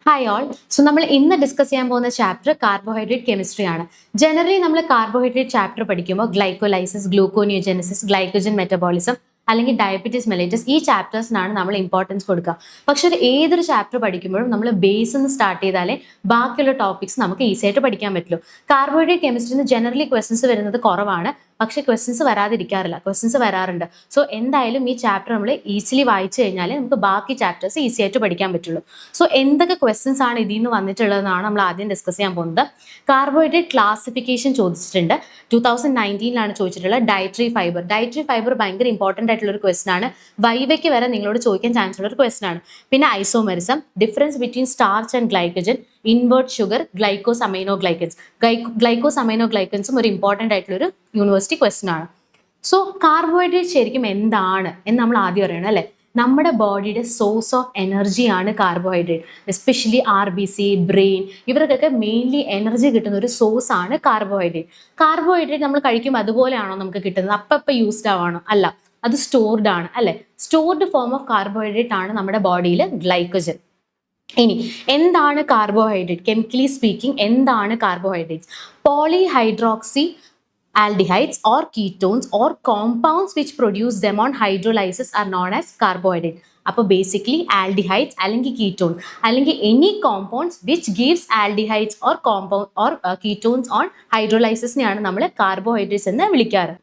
Hi all. So നമ്മൾ ഇന്ന് discuss ചെയ്യാൻ പോകുന്ന ചാപ്റ്റർ കാർബോഹൈഡ്രേറ്റ് കെമിസ്ട്രി ആണ്. ജനറലി നമ്മൾ കാർബോഹൈഡ്രേറ്റ് ചാപ്റ്റർ പഠിക്കുമ്പോൾ ഗ്ലൈക്കോലൈസിസ്, ഗ്ലൂക്കോനിയോജെനസിസ്, ഗ്ലൈക്കോജൻ മെറ്റബോളിസം അല്ലെങ്കിൽ ഡയബറ്റീസ് മെലിറ്റസ് ഈ ചാപ്റ്റേഴ്സിനാണ് നമ്മൾ ഇമ്പോർട്ടൻസ് കൊടുക്കുക. പക്ഷെ ഏതൊരു ചാപ്റ്റർ പഠിക്കുമ്പോഴും നമ്മൾ ബേസ് നിന്ന് സ്റ്റാർട്ട് ചെയ്താലേ ബാക്കിയുള്ള ടോപ്പിക്സ് നമുക്ക് ഈസി ആയിട്ട് പഠിക്കാൻ പറ്റുള്ളൂ. കാർബോഹൈഡ്രേറ്റ് കെമിസ്ട്രിന്ന് ജനറലി ക്വസ്റ്റൻസ് വരുന്നത് കുറവാണ്, പക്ഷെ ക്വസ്റ്റൻസ് വരാതിരിക്കാറില്ല, ക്വസ്റ്റൻസ് വരാറുണ്ട്. സോ എന്തായാലും ഈ ചാപ്റ്റർ നമ്മൾ ഈസിലി വായിച്ചു കഴിഞ്ഞാൽ നമുക്ക് ബാക്കി ചാപ്റ്റേഴ്സ് ഈസി ആയിട്ട് പഠിക്കാൻ പറ്റുള്ളൂ. സോ എന്തൊക്കെ ക്വസ്റ്റൻസ് ആണ് ഇതിൽ നിന്ന് വന്നിട്ടുള്ളതെന്നാണ് നമ്മൾ ആദ്യം ഡിസ്കസ് ചെയ്യാൻ പോകുന്നത്. കാർബോഹൈഡ്രേറ്റ് ക്ലാസിഫിക്കേഷൻ ചോദിച്ചിട്ടുണ്ട്. 2019 ചോദിച്ചിട്ടുള്ളത്. ഡയറ്ററി ഫൈബർ ഭയങ്കര ഇമ്പോർട്ടൻ്റ് ആയിട്ടുള്ള ഒരു ക്വസ്റ്റൻ ആണ്. വൈവയ്ക്ക് വരെ നിങ്ങളോട് ചോദിക്കാൻ ചാൻസ് ഉള്ള ഒരു ക്വസ്റ്റൻ ആണ്. പിന്നെ isomerism, difference between starch and glycogen, invert sugar, ഗ്ലൈക്കോസ് അമൈനോ ഗ്ലൈക്കൻസും ഒരു ഇമ്പോർട്ടൻ്റ് ആയിട്ടുള്ള ഒരു യൂണിവേഴ്സിറ്റി ക്വസ്റ്റൻ ആണ്. സോ കാർബോഹൈഡ്രേറ്റ് ശരിക്കും എന്താണ് എന്ന് നമ്മൾ ആദ്യം അറിയണം അല്ലേ. നമ്മുടെ ബോഡിയുടെ സോഴ്സ് ഓഫ് എനർജിയാണ് കാർബോഹൈഡ്രേറ്റ്. എസ്പെഷ്യലി RBC, ബ്രെയിൻ, ഇവർക്കൊക്കെ മെയിൻലി എനർജി കിട്ടുന്ന ഒരു സോഴ്സ് ആണ് കാർബോഹൈഡ്രേറ്റ്. കാർബോഹൈഡ്രേറ്റ് നമ്മൾ കഴിക്കുമ്പോൾ അതുപോലെയാണോ നമുക്ക് കിട്ടുന്നത്, അപ്പം യൂസ്ഡ് ആവാണോ? അല്ല, അത് സ്റ്റോർഡ് ആണ് അല്ലെ. സ്റ്റോർഡ് ഫോം ഓഫ് കാർബോഹൈഡ്രേറ്റ് ആണ് നമ്മുടെ ബോഡിയിൽ ഗ്ലൈക്കോജൻ. ഇനി എന്താണ് കാർബോഹൈഡ്രേറ്റ്? കെമിക്കലി സ്പീക്കിംഗ് എന്താണ് carbohydrates? Polyhydroxy aldehydes or ketones or compounds which produce them on hydrolysis are known as carbohydrate. അപ്പോൾ ബേസിക്കലി ആൽഡിഹൈഡ്സ് അല്ലെങ്കിൽ കീറ്റോൺസ് അല്ലെങ്കിൽ any compounds which gives aldehydes or compound or ketones on ഹൈഡ്രോലൈസിസിനെയാണ് നമ്മൾ carbohydrates എന്ന് വിളിക്കാറ്.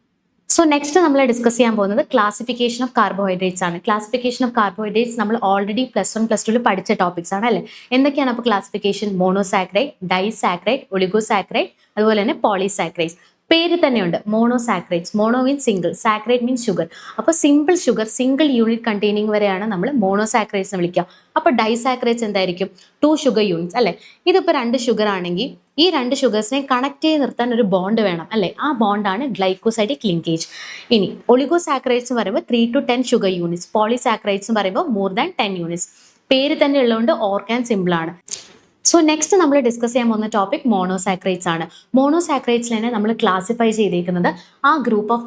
So next നമ്മൾ discuss ചെയ്യാൻ പോകുന്നത് ക്ലാസിഫിക്കേഷൻ ഓഫ് കാർബോഹൈഡ്രേറ്റ്സ് ആണ്. ക്ലാസിഫിക്കേഷൻ ഓഫ് കാർബോഹൈഡ്രേറ്റ്സ് നമ്മൾ ഓൾറെഡി +1, +2 പഠിച്ച ടോപ്പിക്സ് ആണ് അല്ലേ. എന്തൊക്കെയാണ് അപ്പോൾ ക്ലാസിഫിക്കേഷൻ? മോണോസാക്രൈഡ്, ഡൈസാക്രൈഡ്, ഒളിഗോസാക്രൈഡ്, അതുപോലെ തന്നെ പോളിസാക്രൈഡ്സ്. പേര് തന്നെയുണ്ട് monosaccharides. Mono means single, saccharide means sugar. അപ്പോൾ simple sugar, single unit containing വരെയാണ് നമ്മൾ മോണോസാക്രൈഡ്സ് എന്ന് വിളിക്കുക. അപ്പോൾ ഡൈസാക്രൈഡ്സ് എന്തായിരിക്കും? 2 ഷുഗർ യൂണിറ്റ്സ് അല്ലേ. ഇതിപ്പോൾ 2 ഷുഗർ ആണെങ്കിൽ ഈ 2 ഷുഗേഴ്സിനെ കണക്ട് ചെയ്ത് നിർത്താൻ ഒരു ബോണ്ട് വേണം അല്ലേ. ആ ബോണ്ടാണ് ഗ്ലൈക്കോസൈഡിക് ലിങ്കേജ്. ഇനി ഒളിഗോസാക്രൈഡ്സ് എന്ന് പറയുമ്പോൾ 3 to 10 ഷുഗർ യൂണിറ്റ്സ്. പോളിസാക്രൈഡ്സ് എന്ന് പറയുമ്പോൾ മോർ ദാൻ 10 യൂണിറ്റ്സ്. പേര് തന്നെ ഉള്ളതുകൊണ്ട് ഓർക്കാൻ സിമ്പിൾ ആണ്. സോ നെക്സ്റ്റ് നമ്മൾ ഡിസ്കസ് ചെയ്യാൻ പോകുന്ന ടോപ്പിക് മോണോസാക്രൈഡ്സ് ആണ്. മോണോസാക്രൈഡ്സിൽ തന്നെ നമ്മൾ ക്ലാസിഫൈ ചെയ്തേക്കുന്നത് ആ ഗ്രൂപ്പ് ഓഫ്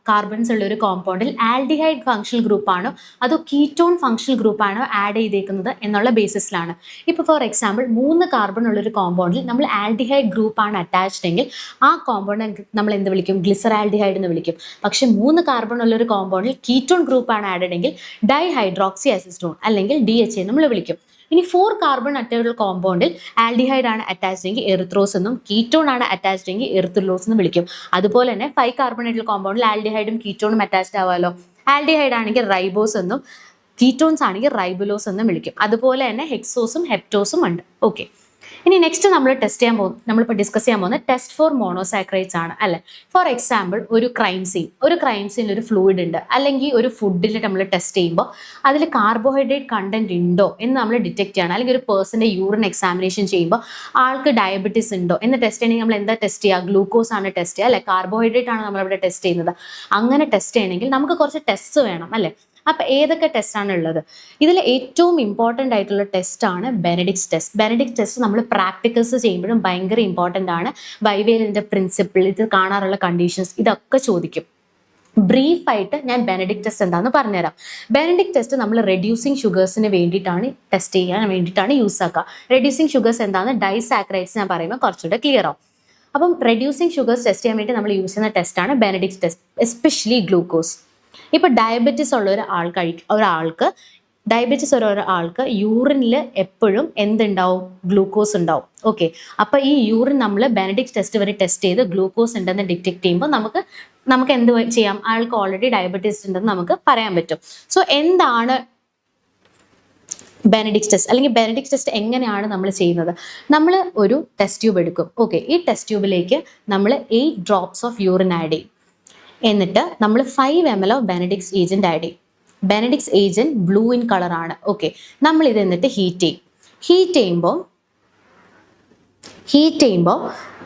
കാർബൺസ് ഉള്ള ഒരു കോമ്പൗണ്ടിൽ ആൽഡിഹൈഡ് ഫങ്ഷണൽ ഗ്രൂപ്പ് ആണോ അതോ കീറ്റോൺ ഫങ്ഷണൽ ഗ്രൂപ്പ് ആണോ ആഡ് ചെയ്തേക്കുന്നത് എന്നുള്ള ബേസിസിലാണ്. ഇപ്പോൾ ഫോർ എക്സാമ്പിൾ 3 കാർബൺ ഉള്ള ഒരു കോമ്പൗണ്ടിൽ നമ്മൾ ആൽഡിഹൈഡ് ഗ്രൂപ്പ് ആണ് അറ്റാച്ച്ഡ് എങ്കിൽ ആ കോമ്പൗണ്ട് നമ്മൾ എന്ത് വിളിക്കും? ഗ്ലിസറാൽഡിഹൈഡ് എന്ന് വിളിക്കും. പക്ഷെ 3 കാർബൺ ഉള്ള ഒരു കോമ്പൗണ്ടിൽ കീറ്റോൺ ഗ്രൂപ്പ് ആണ് ആഡഡ് എങ്കിൽ ഡൈഹൈഡ്രോക്സി അസിസ്റ്റോൺ അല്ലെങ്കിൽ DHA നമ്മൾ വിളിക്കും. ഇനി 4 കാർബൺ അറ്റയുള്ള കോമ്പൗണ്ടിൽ ആൽഡിഹൈഡ് ആണ് അറ്റാച്ച്ഡ് എങ്കിൽ എറിത്രോസ് എന്നും കീറ്റോൺ ആണ് അറ്റാച്ച്ഡ് എങ്കിൽ എറിത്രിലോസ് എന്നും വിളിക്കും. അതുപോലെ തന്നെ 5 കാർബൺ ആയിട്ടുള്ള കോമ്പൗണ്ടിൽ ആൽഡിഹൈഡും കീറ്റോണും അറ്റാച്ച്ഡ് ആവാമല്ലോ. ആൽഡിഹൈഡ് ആണെങ്കിൽ റൈബോസ് എന്നും കീറ്റോൺസ് ആണെങ്കിൽ റൈബുലോസ് എന്നും വിളിക്കും. അതുപോലെ തന്നെ ഹെക്സോസും ഹെപ്റ്റോസും ഉണ്ട്. ഓക്കെ, ഇനി നെക്സ്റ്റ് നമ്മളിപ്പോൾ ഡിസ്കസ് ചെയ്യാൻ പോകുന്നത് ടെസ്റ്റ് ഫോർ മോണോസാക്രൈഡ്സ് ആണ് അല്ലെ. ഫോർ എക്സാമ്പിൾ ഒരു ക്രൈം സീനിൽ ഒരു ഫ്ലൂയിഡ് ഉണ്ട് അല്ലെങ്കിൽ ഒരു ഫുഡിൽ നമ്മൾ ടെസ്റ്റ് ചെയ്യുമ്പോൾ അതിൽ കാർബോഹൈഡ്രേറ്റ് കണ്ടന്റ് ഉണ്ടോ എന്ന് നമ്മൾ ഡിറ്റക്ട് ചെയ്യണം. അല്ലെങ്കിൽ ഒരു പേഴ്സന്റെ യൂറിൻ എക്സാമിനേഷൻ ചെയ്യുമ്പോൾ ആൾക്ക് ഡയബറ്റീസ് ഉണ്ടോ എന്ന് ടെസ്റ്റ് ചെയ്യണമെങ്കിൽ നമ്മൾ എന്താ ടെസ്റ്റ് ചെയ്യുക? ഗ്ലൂക്കോസ് ആണ് ടെസ്റ്റ് ചെയ്യുക അല്ലെ. കാർബോഹൈഡ്രേറ്റ് ആണ് നമ്മളിവിടെ ടെസ്റ്റ് ചെയ്യുന്നത്. അങ്ങനെ ടെസ്റ്റ് ചെയ്യണമെങ്കിൽ നമുക്ക് കുറച്ച് ടെസ്റ്റ് വേണം അല്ലെ. അപ്പൊ ഏതൊക്കെ ടെസ്റ്റ് ആണ് ഉള്ളത്? ഇതിൽ ഏറ്റവും ഇമ്പോർട്ടൻ്റ് ആയിട്ടുള്ള ടെസ്റ്റ് ആണ് ബെനഡിക്സ് ടെസ്റ്റ്. ബെനഡിക്സ് ടെസ്റ്റ് നമ്മൾ പ്രാക്ടിക്കൽസ് ചെയ്യുമ്പോഴും ഭയങ്കര ഇമ്പോർട്ടൻ്റ് ആണ്. വൈവേൽ ഇതിന്റെ പ്രിൻസിപ്പിൾ, ഇത് കാണാറുള്ള കണ്ടീഷൻസ്, ഇതൊക്കെ ചോദിക്കും. ബ്രീഫായിട്ട് ഞാൻ ബെനഡിക്ട് ടെസ്റ്റ് എന്താണെന്ന് പറഞ്ഞുതരാം. ബെനഡിക്ട് ടെസ്റ്റ് നമ്മൾ റെഡ്യൂസിങ് ഷുഗേഴ്സിന് വേണ്ടിയിട്ടാണ് ടെസ്റ്റ് ചെയ്യാൻ വേണ്ടിയിട്ടാണ് യൂസ് ആക്കുക. റെഡ്യൂസിങ് ഷുഗേഴ്സ് എന്താണെന്ന് ഡൈസാക്രൈഡ്സ് ഞാൻ പറയുമ്പോൾ കുറച്ചുകൂടെ ക്ലിയർ ആവും. അപ്പം റെഡ്യൂസിങ് ഷുഗേഴ്സ് ടെസ്റ്റ് ചെയ്യാൻ വേണ്ടി നമ്മൾ യൂസ് ചെയ്യുന്ന ടെസ്റ്റാണ് ബെനഡിക്ട് ടെസ്റ്റ്, എസ്പെഷ്യലി ഗ്ലൂക്കോസ്. ഇപ്പൊ ഡയബറ്റീസ് ഉള്ള ഒരാൾക്ക് യൂറിനിൽ എപ്പോഴും എന്തുണ്ടാവും? ഗ്ലൂക്കോസ് ഉണ്ടാവും. ഓക്കെ, അപ്പൊ ഈ യൂറിൻ നമ്മൾ ബെനഡിക്ട് ടെസ്റ്റ് വരെ ടെസ്റ്റ് ചെയ്ത് ഗ്ലൂക്കോസ് ഉണ്ടെന്ന് ഡിറ്റക്ട് ചെയ്യുമ്പോൾ നമുക്ക് എന്ത് ചെയ്യാം? ആൾക്ക് ഓൾറെഡി ഡയബറ്റീസ് ഉണ്ടെന്ന് നമുക്ക് പറയാൻ പറ്റും. സോ എന്താണ് ബെനഡിക്സ് ടെസ്റ്റ് അല്ലെങ്കിൽ ബെനഡിക്സ് ടെസ്റ്റ് എങ്ങനെയാണ് നമ്മൾ ചെയ്യുന്നത്? നമ്മൾ ഒരു ടെസ്റ്റ് ട്യൂബ് എടുക്കും. ഓക്കെ, ഈ ടെസ്റ്റ് ട്യൂബിലേക്ക് നമ്മൾ 8 ഡ്രോപ്സ് ഓഫ് യൂറിൻ ആഡ് ചെയ്യും. എന്നിട്ട് നമ്മൾ 5 ml of Benedict's agent add ചെയ്യും. Benedict's agent blue in colour ആണ്. ഓക്കെ, നമ്മൾ ഇത് എന്നിട്ട് ഹീറ്റ് ചെയ്യുമ്പോൾ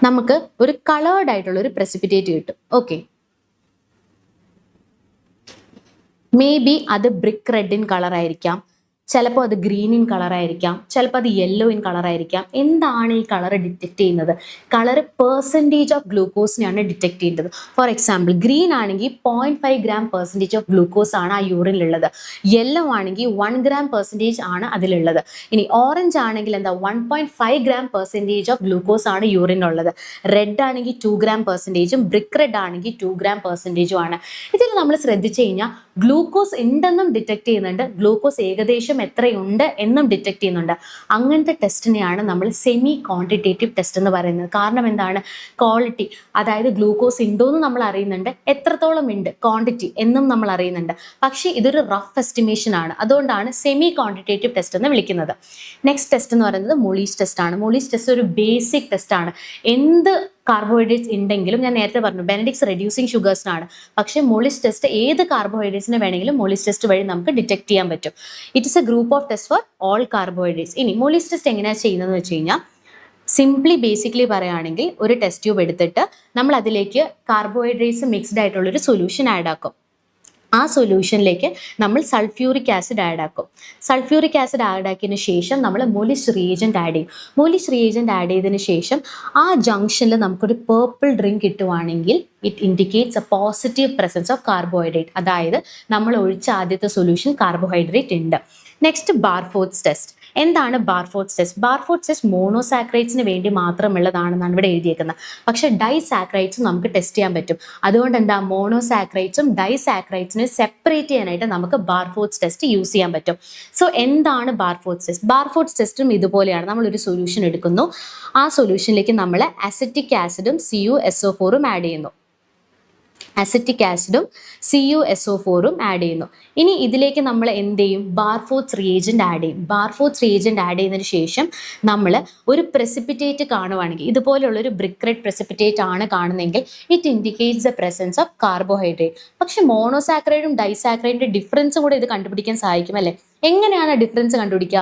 നമുക്ക് ഒരു കളേർഡ് ആയിട്ടുള്ള ഒരു പ്രസിപ്പിറ്റേറ്റ് കിട്ടും. ഓക്കെ, മേ ബി അത് ബ്രിക്ക് റെഡ് ഇൻ കളർ ആയിരിക്കാം, ചിലപ്പോൾ അത് ഗ്രീൻ ഇൻ കളറായിരിക്കാം, ചിലപ്പോൾ അത് യെല്ലോ ഇൻ കളറായിരിക്കാം. എന്താണ് ഈ കളർ ഡിറ്റക്ട് ചെയ്യുന്നത്? കളർ പെർസെൻറ്റേജ് ഓഫ് ഗ്ലൂക്കോസിനെയാണ് ഡിറ്റക്ട് ചെയ്യേണ്ടത്. ഫോർ എക്സാമ്പിൾ ഗ്രീൻ ആണെങ്കിൽ 0.5 ഗ്രാം പെർസെൻറ്റേജ് ഓഫ് ഗ്ലൂക്കോസ് ആണ് ആ യൂറിനിലുള്ളത്. യെല്ലോ ആണെങ്കിൽ 1 ഗ്രാം പെർസെൻറ്റേജ് ആണ് അതിലുള്ളത്. ഇനി ഓറഞ്ച് ആണെങ്കിൽ എന്താ 1.5 ഗ്രാം പെർസെൻറ്റേജ് ഓഫ് ഗ്ലൂക്കോസ് ആണ് യൂറിനുള്ളത്. റെഡ് ആണെങ്കിൽ 2 ഗ്രാം പെർസെൻറ്റേജും ബ്രിക്ക് റെഡ് ആണെങ്കിൽ 2 ഗ്രാം പെർസെൻറ്റേജും ആണ്. ഇതിൽ നമ്മൾ ശ്രദ്ധിച്ചു കഴിഞ്ഞാൽ ഗ്ലൂക്കോസ് ഉണ്ടെന്നും ഡിറ്റക്ട് ചെയ്യുന്നുണ്ട്, ഗ്ലൂക്കോസ് ഏകദേശം എത്രയുണ്ട് എന്നും ഡിറ്റക്ട് ചെയ്യുന്നുണ്ട്. അങ്ങനത്തെ ടെസ്റ്റിനെയാണ് നമ്മൾ സെമി ക്വാണ്ടിറ്റേറ്റീവ് ടെസ്റ്റ് എന്ന് പറയുന്നത്. കാരണം എന്താണ്? ക്വാളിറ്റി, അതായത് ഗ്ലൂക്കോസ് ഉണ്ടോയെന്ന് നമ്മൾ അറിയുന്നുണ്ട്, എത്രത്തോളം ഉണ്ട് ക്വാണ്ടിറ്റി എന്നും നമ്മൾ അറിയുന്നുണ്ട്. പക്ഷേ ഇതൊരു റഫ് എസ്റ്റിമേഷൻ ആണ്. അതുകൊണ്ടാണ് സെമി ക്വാണ്ടിറ്റേറ്റീവ് ടെസ്റ്റ് എന്ന് വിളിക്കുന്നത്. നെക്സ്റ്റ് ടെസ്റ്റ് എന്ന് പറയുന്നത് മൊളീസ് ടെസ്റ്റ് ആണ്. മൊളീസ് ടെസ്റ്റ് ഒരു ബേസിക് ടെസ്റ്റ് ആണ്. എന്ത് കാർബോഹൈഡ്രേറ്റ്സ് ഉണ്ടെങ്കിലും, ഞാൻ നേരത്തെ പറഞ്ഞു ബെനഡിക്സ് റെഡ്യൂസിങ് ഷുഗേഴ്സിനാണ്, പക്ഷേ മൊളിസ് ടെസ്റ്റ് ഏത് കാർബോഹൈഡ്രേറ്റ്സിനെ വേണമെങ്കിലും മൊളിസ് ടെസ്റ്റ് വഴി നമുക്ക് ഡിറ്റക്ട് ചെയ്യാൻ പറ്റും. It is A group of test for all carbohydrates. ഇനി മൊളിസ് ടെസ്റ്റ് എങ്ങനെയാണ് ചെയ്യുന്നതെന്ന് വെച്ച് കഴിഞ്ഞാൽ, സിംപ്ലി ബേസിക്കലി പറയുകയാണെങ്കിൽ ഒരു ടെസ്റ്റ് ട്യൂബ് എടുത്തിട്ട് നമ്മൾ അതിലേക്ക് കാർബോഹൈഡ്രേറ്റ്സ് മിക്സ്ഡ് ആയിട്ടുള്ളൊരു സൊല്യൂഷൻ ആഡ് ആക്കും. ആ സൊല്യൂഷനിലേക്ക് നമ്മൾ സൾഫ്യൂറിക് ആസിഡ് ആഡ് ആക്കും. സൾഫ്യൂറിക് ആസിഡ് ആഡ് ആക്കിയതിന് ശേഷം നമ്മൾ മൊലിഷ് റിയേജൻറ്റ് ആഡ് ചെയ്യും. മൊലിഷ് റിയേജൻറ്റ് ആഡ് ചെയ്തതിന് ശേഷം ആ ജംഗ്ഷനിൽ നമുക്കൊരു പേർപ്പിൾ ഡ്രിങ്ക് കിട്ടുവാണെങ്കിൽ it indicates a positive presence of carbohydrate. അതായത് നമ്മൾ ഒഴിച്ച ആദ്യത്തെ സൊല്യൂഷൻ കാർബോഹൈഡ്രേറ്റ് ഉണ്ട്. Next Barfoed's test. എന്താണ് ബാർഫോർഡ്സ് ടെസ്റ്റ്? ബാർഫോർഡ്സ് ടെസ്റ്റ് മോണോസാക്രൈഡ്സിന് വേണ്ടി മാത്രമുള്ളതാണെന്നാണ് ഇവിടെ എഴുതിയേക്കുന്നത്. പക്ഷേ ഡൈസാക്രൈഡ്സും നമുക്ക് ടെസ്റ്റ് ചെയ്യാൻ പറ്റും. അതുകൊണ്ട് എന്താ, മോണോസാക്രൈഡ്സും ഡൈസാക്രൈഡ്സിനെ സെപ്പറേറ്റ് ചെയ്യാനായിട്ട് നമുക്ക് ബാർഫോർഡ്സ് ടെസ്റ്റ് യൂസ് ചെയ്യാൻ പറ്റും. സോ എന്താണ് ബാർഫോർഡ്സ് ടെസ്റ്റ്? ബാർഫോർഡ്സ് ടെസ്റ്റും ഇതുപോലെയാണ്. നമ്മളൊരു സൊല്യൂഷൻ എടുക്കുന്നു, ആ സൊല്യൂഷനിലേക്ക് നമ്മൾ അസറ്റിക് ആസിഡും CuSO4 ആഡ് ചെയ്യുന്നു. അസറ്റിക് ആസിഡും CuSO4 ആഡ് ചെയ്യുന്നു. ഇനി ഇതിലേക്ക് നമ്മൾ എന്ത് ചെയ്യും? ബാർഫോർഡ്സ് റിയേജൻറ്റ് ആഡ് ചെയ്യും. ബാർഫോർഡ്സ് റിയേജൻറ്റ് ആഡ് ചെയ്തതിന് ശേഷം നമ്മൾ ഒരു പ്രസിപ്പിറ്റേറ്റ് കാണുവാണെങ്കിൽ, ഇതുപോലുള്ളൊരു ബ്രിക്ക് റെഡ് പ്രസിപ്പിറ്റേറ്റ് ആണ് കാണുന്നതെങ്കിൽ it indicates the presence of carbohydrate. പക്ഷെ മോണോസാക്രൈഡും ഡൈസാക്രൈഡിൻ്റെ ഡിഫറൻസും കൂടെ ഇത് കണ്ടുപിടിക്കാൻ സാധിക്കും അല്ലേ? എങ്ങനെയാണ് ഡിഫറൻസ് കണ്ടുപിടിക്കുക?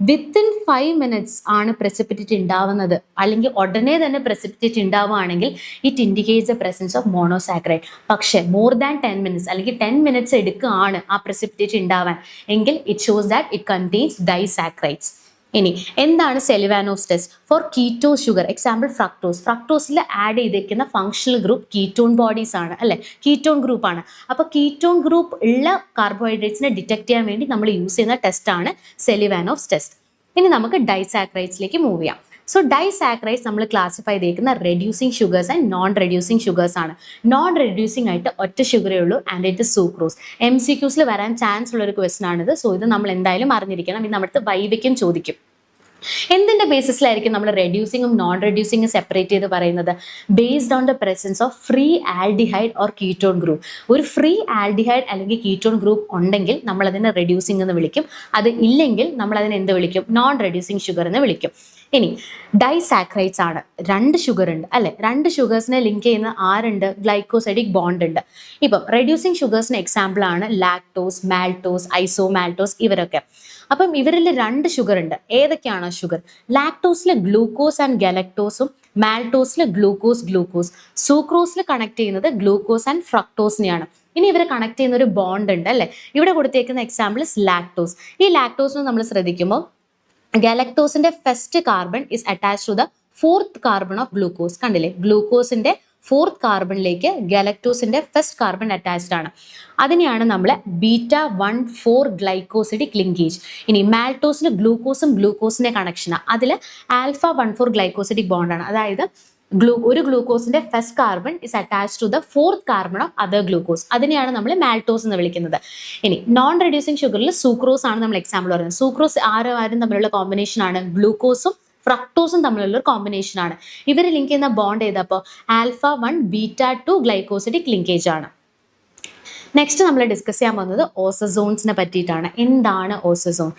വിത്തിൻ 5 minutes ആണ് പ്രസിപ്പിറ്റേറ്റ് ഉണ്ടാവുന്നത്, അല്ലെങ്കിൽ ഉടനെ തന്നെ പ്രസിപ്പിറ്റേറ്റ് ഉണ്ടാവുകയാണെങ്കിൽ it indicates the presence of monosaccharide. പക്ഷേ മോർ ദാൻ 10 minutes അല്ലെങ്കിൽ 10 minutes എടുക്കുകയാണ് ആ പ്രസിപ്പിറ്റേറ്റ് ഉണ്ടാവാൻ എങ്കിൽ it shows that it contains disaccharides. ഇനി എന്താണ് Seliwanoff's test? For ketose sugar, example fructose. ഫ്രക്ടോസിൽ ആഡ് ചെയ്തിരിക്കുന്ന ഫങ്ഷണൽ ഗ്രൂപ്പ് കീറ്റോൺ ബോഡീസ് ആണ് അല്ലെ, കീറ്റോൺ ഗ്രൂപ്പ് ആണ്. അപ്പോൾ കീറ്റോൺ ഗ്രൂപ്പ് ഉള്ള കാർബോഹൈഡ്രേറ്റ്സിനെ ഡിറ്റക്ട് ചെയ്യാൻ വേണ്ടി നമ്മൾ യൂസ് ചെയ്യുന്ന ടെസ്റ്റാണ് സെലിവാനോസ് ടെസ്റ്റ്. ഇനി നമുക്ക് ഡൈസാക്രൈഡ്സിലേക്ക് മൂവ് ചെയ്യാം. സോ ഡൈസാക്രൈഡ്സ് നമ്മൾ ക്ലാസിഫൈ ചെയ്തേക്കുന്ന reducing sugars and non reducing sugars ആണ്. നോൺ റെഡ്യൂസിങ് ആയിട്ട് ഒറ്റ ഷുഗറേ ഉള്ളൂ, ആൻഡ് ഇറ്റ് ഇസ് സൂക്രോസ്. MCQസിൽ വരാൻ ചാൻസ് ഉള്ള ഒരു ക്വസ്റ്റൻ ആണിത്. സോ ഇത് നമ്മൾ എന്തായാലും അറിഞ്ഞിരിക്കണം. ഇത് നമ്മുടെ വൈവയ്ക്കും ചോദിക്കും. എന്തിൻ്റെ ബേസിസിലായിരിക്കും നമ്മൾ റെഡ്യൂസിങ്ങും നോൺ റെഡ്യൂസിങ്ങും സെപ്പറേറ്റ് ചെയ്ത് പറയുന്നത്? Based on the presence of free aldehyde or ketone group. ഒരു ഫ്രീ ആൽഡിഹൈഡ് അല്ലെങ്കിൽ കീറ്റോൺ ഗ്രൂപ്പ് ഉണ്ടെങ്കിൽ നമ്മൾ അതിനെ റെഡ്യൂസിങ് എന്ന് വിളിക്കും. അത് ഇല്ലെങ്കിൽ നമ്മൾ അതിനെ എന്ത് വിളിക്കും? നോൺ റെഡ്യൂസിങ് ഷുഗർ എന്ന് വിളിക്കും. ഇനി ഡൈസാക്രൈഡ്സ് ആണ്, 2 ഷുഗർ ഉണ്ട് അല്ലെ. 2 ഷുഗേഴ്സിനെ ലിങ്ക് ചെയ്യുന്ന ആരുണ്ട്? ഗ്ലൈക്കോസൈഡിക് ബോണ്ട് ഉണ്ട്. ഇപ്പം റെഡ്യൂസിങ് ഷുഗേഴ്സിന് എക്സാമ്പിൾ ആണ് ലാക്ടോസ്, മാൽട്ടോസ്, ഐസോമാൽട്ടോസ്, ഇവരൊക്കെ. അപ്പം ഇവരിൽ 2 ഷുഗർ ഉണ്ട്. ഏതൊക്കെയാണ് ഷുഗർ? ലാക്ടോസിൽ ഗ്ലൂക്കോസ് ആൻഡ് ഗലക്ടോസും, മാൽട്ടോസിൽ ഗ്ലൂക്കോസ്. സൂക്രോസിൽ കണക്ട് ചെയ്യുന്നത് ഗ്ലൂക്കോസ് ആൻഡ് ഫ്രക്ടോസിനെയാണ്. ഇനി ഇവരെ കണക്ട് ചെയ്യുന്ന ഒരു ബോണ്ട് ഉണ്ട് അല്ലെ. ഇവിടെ കൊടുത്തേക്കുന്ന എക്സാമ്പിൾ ലാക്ടോസ്. ഈ ലാക്ടോസിന് നമ്മൾ ശ്രദ്ധിക്കുമ്പോൾ ഗലക്ടോസിന്റെ first carbon is attached to the 4th carbon of glucose. കണ്ടില്ലേ, ഗ്ലൂക്കോസിന്റെ 4th കാർബണിലേക്ക് ഗലക്ടോസിന്റെ ഫസ്റ്റ് കാർബൺ അറ്റാച്ച്ഡ് ആണ്. അതിനെയാണ് നമ്മൾ β14 ഗ്ലൈക്കോസിഡിക് ലിങ്കേജ്. ഇനി മാൽട്ടോസിൽ ഗ്ലൂക്കോസും ഗ്ലൂക്കോസിന്റെ കണക്ഷനാണ്. അതിൽ α14 ഗ്ലൈക്കോസിഡിക് ബോണ്ടാണ്. അതായത് ഒരു ഗ്ലൂക്കോസിന്റെ first carbon is attached to the 4th carbon of other glucose. അതിനെയാണ് നമ്മൾ മാൽട്ടോസ് എന്ന് വിളിക്കുന്നത്. ഇനി നോൺ റെഡ്യൂസിങ് ഷുഗറിൽ സൂക്രോസ് ആണ് നമ്മൾ എക്സാമ്പിൾ പറയുന്നത്. സൂക്രോസ് ആരും തമ്മിലുള്ള കോമ്പിനേഷൻ ആണ് ഗ്ലൂക്കോസും ഫ്രക്ടോസും തമ്മിലുള്ള ഒരു കോമ്പിനേഷൻ ആണ്. ഇവർ ലിങ്ക് ചെയ്യുന്ന ബോണ്ട് ചെയ്തപ്പോൾ α1 β2 ഗ്ലൈക്കോസിഡിക് ലിങ്കേജ് ആണ്. നെക്സ്റ്റ് നമ്മൾ ഡിസ്കസ് ചെയ്യാൻ പോകുന്നത് ഓസസോൺസിനെ പറ്റിയിട്ടാണ്. എന്താണ് ഓസസോൺ?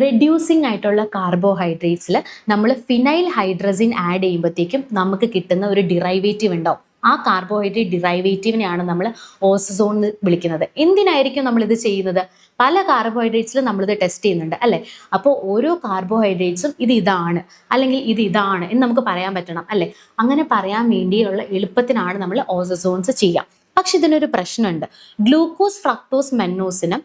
റെഡ്യൂസിങ് ആയിട്ടുള്ള കാർബോഹൈഡ്രേറ്റ്സിൽ നമ്മൾ ഫിനൈൽ ഹൈഡ്രസിൻ ആഡ് ചെയ്യുമ്പോഴത്തേക്കും നമുക്ക് കിട്ടുന്ന ഒരു ഡിറൈവേറ്റീവ് ഉണ്ടാവും. ആ കാർബോഹൈഡ്രേറ്റ് ഡിറൈവേറ്റീവിനെയാണ് നമ്മൾ ഓസസോൺ എന്ന് വിളിക്കുന്നത്. എന്തിനായിരിക്കും നമ്മളിത് ചെയ്യുന്നത്? പല കാർബോഹൈഡ്രേറ്റ്സിലും നമ്മളിത് ടെസ്റ്റ് ചെയ്യുന്നുണ്ട് അല്ലേ. അപ്പോൾ ഓരോ കാർബോഹൈഡ്രേറ്റ്സും ഇതാണ് അല്ലെങ്കിൽ ഇതാണ് എന്ന് നമുക്ക് പറയാൻ പറ്റണം അല്ലേ. അങ്ങനെ പറയാൻ വേണ്ടിയുള്ള എളുപ്പത്തിനാണ് നമ്മൾ ഓസസോൺസ് ചെയ്യുക. പക്ഷെ ഇതിനൊരു പ്രശ്നമുണ്ട്. ഗ്ലൂക്കോസ്, ഫ്രക്ടോസ്, മെന്നോസിന്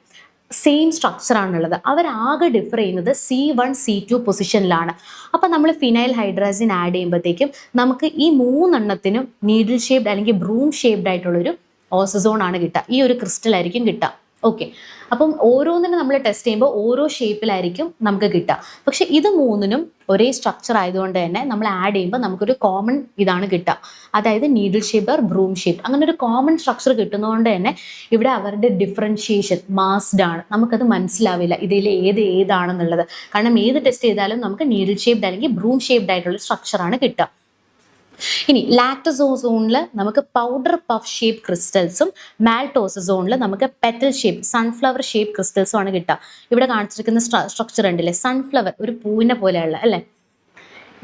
സെയിം സ്ട്രക്ചറാണുള്ളത്. അവരാകെ ഡിഫർ ചെയ്യുന്നത് C1 C2 പൊസിഷനിലാണ്. അപ്പം നമ്മൾ ഫിനൈൽ ഹൈഡ്രാസിൻ ആഡ് ചെയ്യുമ്പോഴത്തേക്കും നമുക്ക് ഈ മൂന്നെണ്ണത്തിനും നീഡിൽ ഷേപ്ഡ് അല്ലെങ്കിൽ ബ്രൂം ഷേപ്ഡ് ആയിട്ടുള്ളൊരു ഓസസോൺ ആണ് കിട്ടുക. ഈ ഒരു ക്രിസ്റ്റൽ ആയിരിക്കും കിട്ടുക. ഓക്കെ, അപ്പം ഓരോന്നിനും നമ്മൾ ടെസ്റ്റ് ചെയ്യുമ്പോൾ ഓരോ ഷേപ്പിലായിരിക്കും നമുക്ക് കിട്ടുക. പക്ഷെ ഇത് മൂന്നിനും ഒരേ സ്ട്രക്ചർ ആയതുകൊണ്ട് തന്നെ നമ്മൾ ആഡ് ചെയ്യുമ്പോൾ നമുക്കൊരു കോമൺ ഇതാണ് കിട്ടുക. അതായത് needle shape or broom shape, അങ്ങനെ ഒരു കോമൺ സ്ട്രക്ചർ കിട്ടുന്നതുകൊണ്ട് തന്നെ ഇവിടെ അവരുടെ ഡിഫറൻഷിയേഷൻ മാസ്ഡ് ആണ്. നമുക്കത് മനസ്സിലാവില്ല ഇതിൽ ഏതാണെന്നുള്ളത്. കാരണം ഏത് ടെസ്റ്റ് ചെയ്താലും നമുക്ക് നീഡിൽ ഷേപ്ഡ് അല്ലെങ്കിൽ ബ്രൂം ഷേപ്ഡ് ആയിട്ടുള്ള സ്ട്രക്ചറാണ് കിട്ടുക. ഇനി ലാക്ടോസോസോണിൽ നമുക്ക് പൗഡർ പഫ് ഷേപ്പ് ക്രിസ്റ്റൽസും മാൽട്ടോസോണിൽ നമുക്ക് പെറ്റൽ ഷേപ്പ് സൺഫ്ലവർ ഷേപ്പ് ക്രിസ്റ്റൽസും ആണ് കിട്ടുക. ഇവിടെ കാണിച്ചിരിക്കുന്ന സ്ട്രക്ചർ ഉണ്ടല്ലേ, സൺഫ്ലവർ ഒരു പൂവിനെ പോലെയുള്ള അല്ലേ.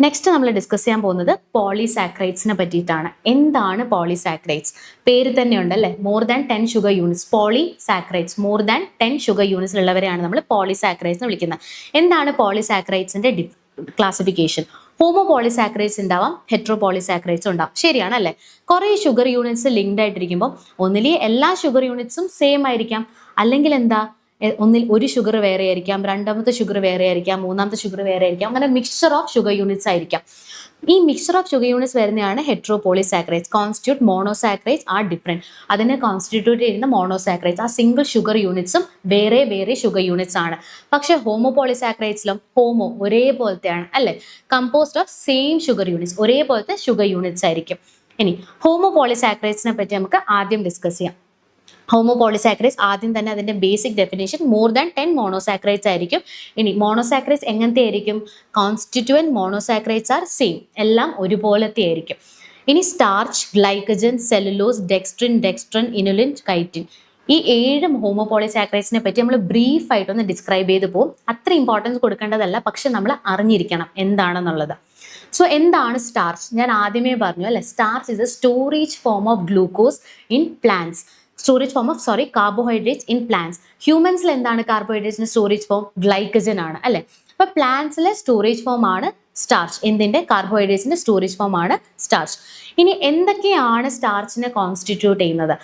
നെക്സ്റ്റ് നമ്മൾ ഡിസ്കസ് ചെയ്യാൻ പോകുന്നത് പോളിസാക്രൈഡ്സിനെ പറ്റിയിട്ടാണ്. എന്താണ് പോളിസാക്രൈഡ്സ്? പേര് തന്നെ ഉണ്ടല്ലേ, more than 10 sugar units. Polysaccharides more than 10 sugar units ഉള്ളവരെയാണ് നമ്മൾ പോളിസാക്രൈഡ്സ് എന്ന് വിളിക്കുന്നത്. എന്താണ് പോളിസാക്രൈഡ്സിന്റെ ക്ലാസിഫിക്കേഷൻ? ഹോമോപോളിസാക്രൈഡ്സ് ഉണ്ടാവാം, ഹെട്രോപോളിസാക്രൈഡ്സ് ഉണ്ടാവും. ശരിയാണല്ലേ? കുറേ ഷുഗർ യൂണിറ്റ്സ് ലിങ്ക്ഡ് ആയിട്ടിരിക്കുമ്പോൾ ഒന്നിലെ എല്ലാ ഷുഗർ യൂണിറ്റ്സും സെയിം ആയിരിക്കാം, അല്ലെങ്കിൽ എന്താ ഒന്നിൽ ഒരു ഷുഗർ വേറെ ആയിരിക്കാം, രണ്ടാമത്തെ ഷുഗർ വേറെ ആയിരിക്കാം, മൂന്നാമത്തെ ഷുഗർ വേറെ ആയിരിക്കാം. അങ്ങനെ മിക്സ്ചർ ഓഫ് ഷുഗർ യൂണിറ്റ്സ് ആയിരിക്കാം. ഈ മിക്സ്ചർ ഓഫ് ഷുഗർ യൂണിറ്റ്സ് വരുന്നതാണ് heteropolysaccharides. Constitute monosaccharides are different. അതിനെ കോൺസ്റ്റിറ്റ്യൂട്ട് ചെയ്യുന്ന മോണോസാക്രൈഡ്സ് ആ സിംഗിൾ ഷുഗർ യൂണിറ്റ്സും വേറെ വേറെ ഷുഗർ യൂണിറ്റ്സ് ആണ്. പക്ഷേ ഹോമോപോളിസാക്രൈഡ്സിലും ഹോമോ ഒരേപോലത്തെയാണ് അല്ലേ, composed of same sugar units, ഒരേപോലത്തെ ഷുഗർ യൂണിറ്റ്സ് ആയിരിക്കും. ഇനി ഹോമോപോളിസാക്രൈഡ്സിനെ പറ്റി നമുക്ക് ആദ്യം ഡിസ്കസ് ചെയ്യാം. ഹോമോപോളിസാക്രൈഡ്സ് ആദ്യം തന്നെ അതിന്റെ basic definition more than 10 monosaccharides ആയിരിക്കും. ഇനി മോണോസാക്രൈഡ്സ് എങ്ങനത്തെ ആയിരിക്കും? കോൺസ്റ്റിറ്റ്യൂവന്റ് മോണോസാക്രൈഡ്സ് ആർ സെയിം, എല്ലാം ഒരുപോലത്തെ ആയിരിക്കും. ഇനി starch, glycogen, cellulose, dextrin, inulin, chitin, ഈ 7 ഹോമോപോളിസാക്രൈഡ്സിനെ പറ്റി നമ്മൾ ബ്രീഫ് ആയിട്ടൊന്ന് ഡിസ്ക്രൈബ് ചെയ്ത് പോകും. അത്ര ഇമ്പോർട്ടൻസ് കൊടുക്കേണ്ടതല്ല, പക്ഷെ നമ്മൾ അറിഞ്ഞിരിക്കണം എന്താണെന്നുള്ളത്. സോ എന്താണ് സ്റ്റാർച്ച്? ഞാൻ ആദ്യമേ പറഞ്ഞു അല്ലെ, starch is a storage form of glucose in plants. Carbohydrates in plants. ഹ്യൂമൻസിൽ എന്താണ് കാർബോഹൈഡ്രേറ്റ്സിന്റെ സ്റ്റോറേജ് ഫോം? ഗ്ലൈക്കജൻ ആണ് അല്ലെ. അപ്പൊ പ്ലാന്റ്സിലെ സ്റ്റോറേജ് ഫോം ആണ് സ്റ്റാർച്ച്. എന്തിന്റെ? കാർബോഹൈഡ്രേറ്റ്സിന്റെ സ്റ്റോറേജ് ഫോം ആണ് സ്റ്റാർച്ച്. ഇനി എന്തൊക്കെയാണ് സ്റ്റാർച്ചിനെ കോൺസ്റ്റിറ്റ്യൂട്ട് ചെയ്യുന്നത്?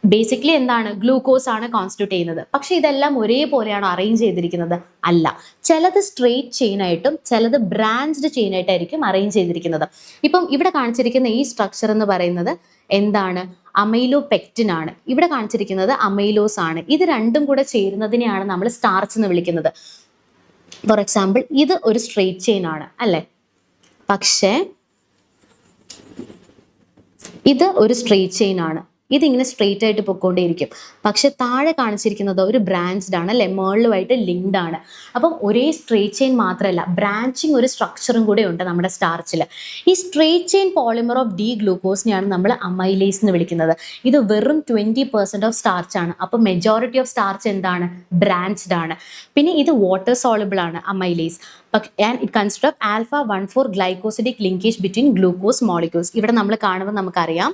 ബേസിക്കലി എന്താണ്? ഗ്ലൂക്കോസ് ആണ് കോൺസ്റ്റിറ്റ്യൂട്ട് ചെയ്യുന്നത്. പക്ഷെ ഇതെല്ലാം ഒരേപോലെയാണ് അറേഞ്ച് ചെയ്തിരിക്കുന്നത്? അല്ല. ചിലത് സ്ട്രെയിറ്റ് ചെയിൻ ആയിട്ടും ചിലത് ബ്രാഞ്ച്ഡ് ചെയിൻ ആയിട്ടായിരിക്കും അറേഞ്ച് ചെയ്തിരിക്കുന്നത്. ഇപ്പം ഇവിടെ കാണിച്ചിരിക്കുന്ന ഈ സ്ട്രക്ചർ എന്ന് പറയുന്നത് എന്താണ്? അമൈലോപെക്റ്റിൻ ആണ്. ഇവിടെ കാണിച്ചിരിക്കുന്നത് അമൈലോസ് ആണ്. ഇത് രണ്ടും കൂടെ ചേരുന്നതിനെയാണ് നമ്മൾ സ്റ്റാർച്ച് എന്ന് വിളിക്കുന്നത്. ഫോർ എക്സാമ്പിൾ ഇത് ഒരു സ്ട്രെയിറ്റ് ചെയിൻ ആണ് അല്ലെ, പക്ഷേ ഇത് ഒരു സ്ട്രെയിറ്റ് ചെയിൻ ആണ്. ഇതിങ്ങനെ സ്ട്രെയിറ്റ് ആയിട്ട് പൊക്കോണ്ടേയിരിക്കും. പക്ഷെ താഴെ കാണിച്ചിരിക്കുന്നത് ഒരു ബ്രാഞ്ച്ഡ് ആണ് അല്ലെ, മേളിലുമായിട്ട് ലിങ്ക്ഡ് ആണ്. അപ്പം ഒരേ സ്ട്രെയിറ്റ് ചെയിൻ മാത്രമല്ല, ബ്രാഞ്ചിങ് ഒരു സ്ട്രക്ചറും കൂടെ ഉണ്ട് നമ്മുടെ സ്റ്റാർച്ചിൽ. ഈ straight chain polymer of D ഗ്ലൂക്കോസിനെയാണ് നമ്മൾ അമൈലേസ് എന്ന് വിളിക്കുന്നത്. ഇത് വെറും 20% ഓഫ് സ്റ്റാർച്ച് ആണ്. അപ്പം മെജോറിറ്റി ഓഫ് സ്റ്റാർച്ച് എന്താണ്? ബ്രാഞ്ച്ഡ് ആണ്. പിന്നെ ഇത് വാട്ടർ സോളുബിൾ ആണ് amylase. And it consist of alpha-1,4 glycosidic linkage between glucose molecules. ഇവിടെ നമ്മൾ കാണുമ്പോൾ നമുക്കറിയാം,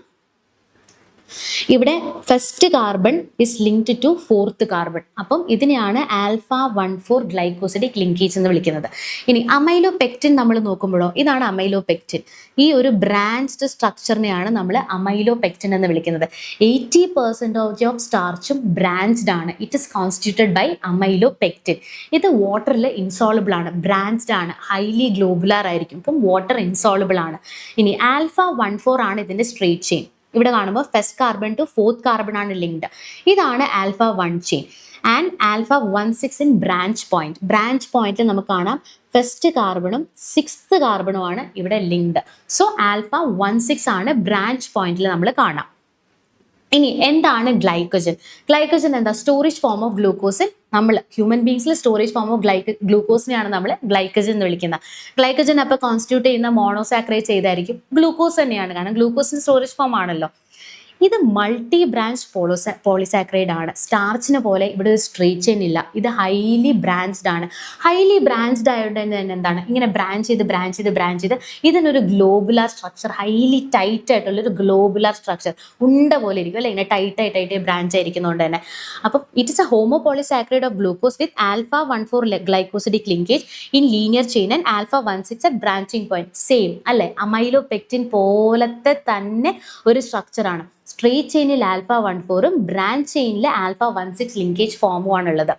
ഇവിടെ first carbon is linked to fourth carbon. അപ്പം ഇതിനെയാണ് alpha-1,4 ഗ്ലൈക്കോസിഡിക് ലിങ്കേജ് എന്ന് വിളിക്കുന്നത്. ഇനി അമൈലോപെക്റ്റിൻ നമ്മൾ നോക്കുമ്പോഴോ, ഇതാണ് അമൈലോപെക്റ്റിൻ. ഈ ഒരു ബ്രാഞ്ച്ഡ് സ്ട്രക്ചറിനെയാണ് നമ്മൾ അമൈലോപെക്റ്റിൻ എന്ന് വിളിക്കുന്നത്. 80% ഓഫ് സ്റ്റാർച്ചും ബ്രാഞ്ച്ഡ് ആണ്. It is constituted by amylopectin. ഇത് വാട്ടറിൽ ഇൻസോളബിൾ ആണ്, ബ്രാഞ്ച്ഡ് ആണ്, ഹൈലി ഗ്ലോബുലാർ ആയിരിക്കും. ഇപ്പം വാട്ടർ ഇൻസോളബിൾ ആണ്. ഇനി alpha-1,4 ആണ് ഇതിന്റെ സ്ട്രെയിറ്റ് ചെയിൻ. ഇവിടെ കാണുമ്പോൾ first carbon to fourth carbon ആണ് ലിങ്ക്ഡ്. ഇതാണ് alpha-1 chain. And alpha-1,6 in branch point. Branch പോയിന്റിൽ നമുക്ക് കാണാം ഫസ്റ്റ് കാർബണും 6th കാർബണും ആണ് ഇവിടെ ലിങ്ക്ഡ്. സോ alpha-1,6 ആണ് ബ്രാഞ്ച് പോയിന്റിൽ നമ്മൾ കാണാം. ഇനി എന്താണ് ഗ്ലൈക്കോജൻ? ഗ്ലൈക്കോജൻ എന്താ? സ്റ്റോറേജ് ഫോം ഓഫ് ഗ്ലൂക്കോസിൽ നമ്മൾ ഹ്യൂമൻ ബീങ്സിൽ സ്റ്റോറേജ് ഫോം ഓഫ് ഗ്ലൂക്കോസിനെയാണ് നമ്മൾ ഗ്ലൈക്കോജൻ എന്ന് വിളിക്കുന്നത്. ഗ്ലൈക്കോജൻ അപ്പോൾ കോൺസ്റ്റിറ്റ്യൂട്ട് ചെയ്യുന്ന മോണോസാക്രൈഡ്സ് ഏതായിരിക്കും? ഗ്ലൂക്കോസ് തന്നെയാണ്. കാരണം ഗ്ലൂക്കോസിന് സ്റ്റോറേജ് ഫോം ആണല്ലോ. ഇത് മൾട്ടി ബ്രാഞ്ച് പോളിസാക്രൈഡ് ആണ്. സ്റ്റാർച്ചിന് പോലെ ഇവിടെ ഒരു സ്ട്രെയിറ്റ് ചെയിൻ ഇല്ല. ഇത് ഹൈലി ബ്രാഞ്ച്ഡ് ആണ്. ഹൈലി ബ്രാഞ്ച്ഡ് ആയതുകൊണ്ട് തന്നെ എന്താണ്, ഇങ്ങനെ ബ്രാഞ്ച് ചെയ്ത് ഇതിനൊരു ഗ്ലോബുലാർ സ്ട്രക്ചർ, ഹൈലി ടൈറ്റ് ആയിട്ടുള്ളൊരു ഗ്ലോബുലാർ സ്ട്രക്ചർ, ഉണ്ട പോലെ ഇരിക്കും അല്ലെ, ഇങ്ങനെ ടൈറ്റ് ബ്രാഞ്ച് ആയിരിക്കുന്നതുകൊണ്ട് തന്നെ. അപ്പം it is a homopolysaccharide of glucose with alpha-1,4 glycosidic linkage in linear chain and alpha-1,6 at branching point. Same അല്ലെ, അമൈലോപെക്റ്റിൻ പോലത്തെ തന്നെ ഒരു സ്ട്രക്ചറാണ്. സ്ട്രേറ്റ് ചെയിനിൽ α14ഉം ബ്രാഞ്ച് ചെയിനിൽ α16 ലിങ്കേജ് ഫോമും ആണുള്ളത്.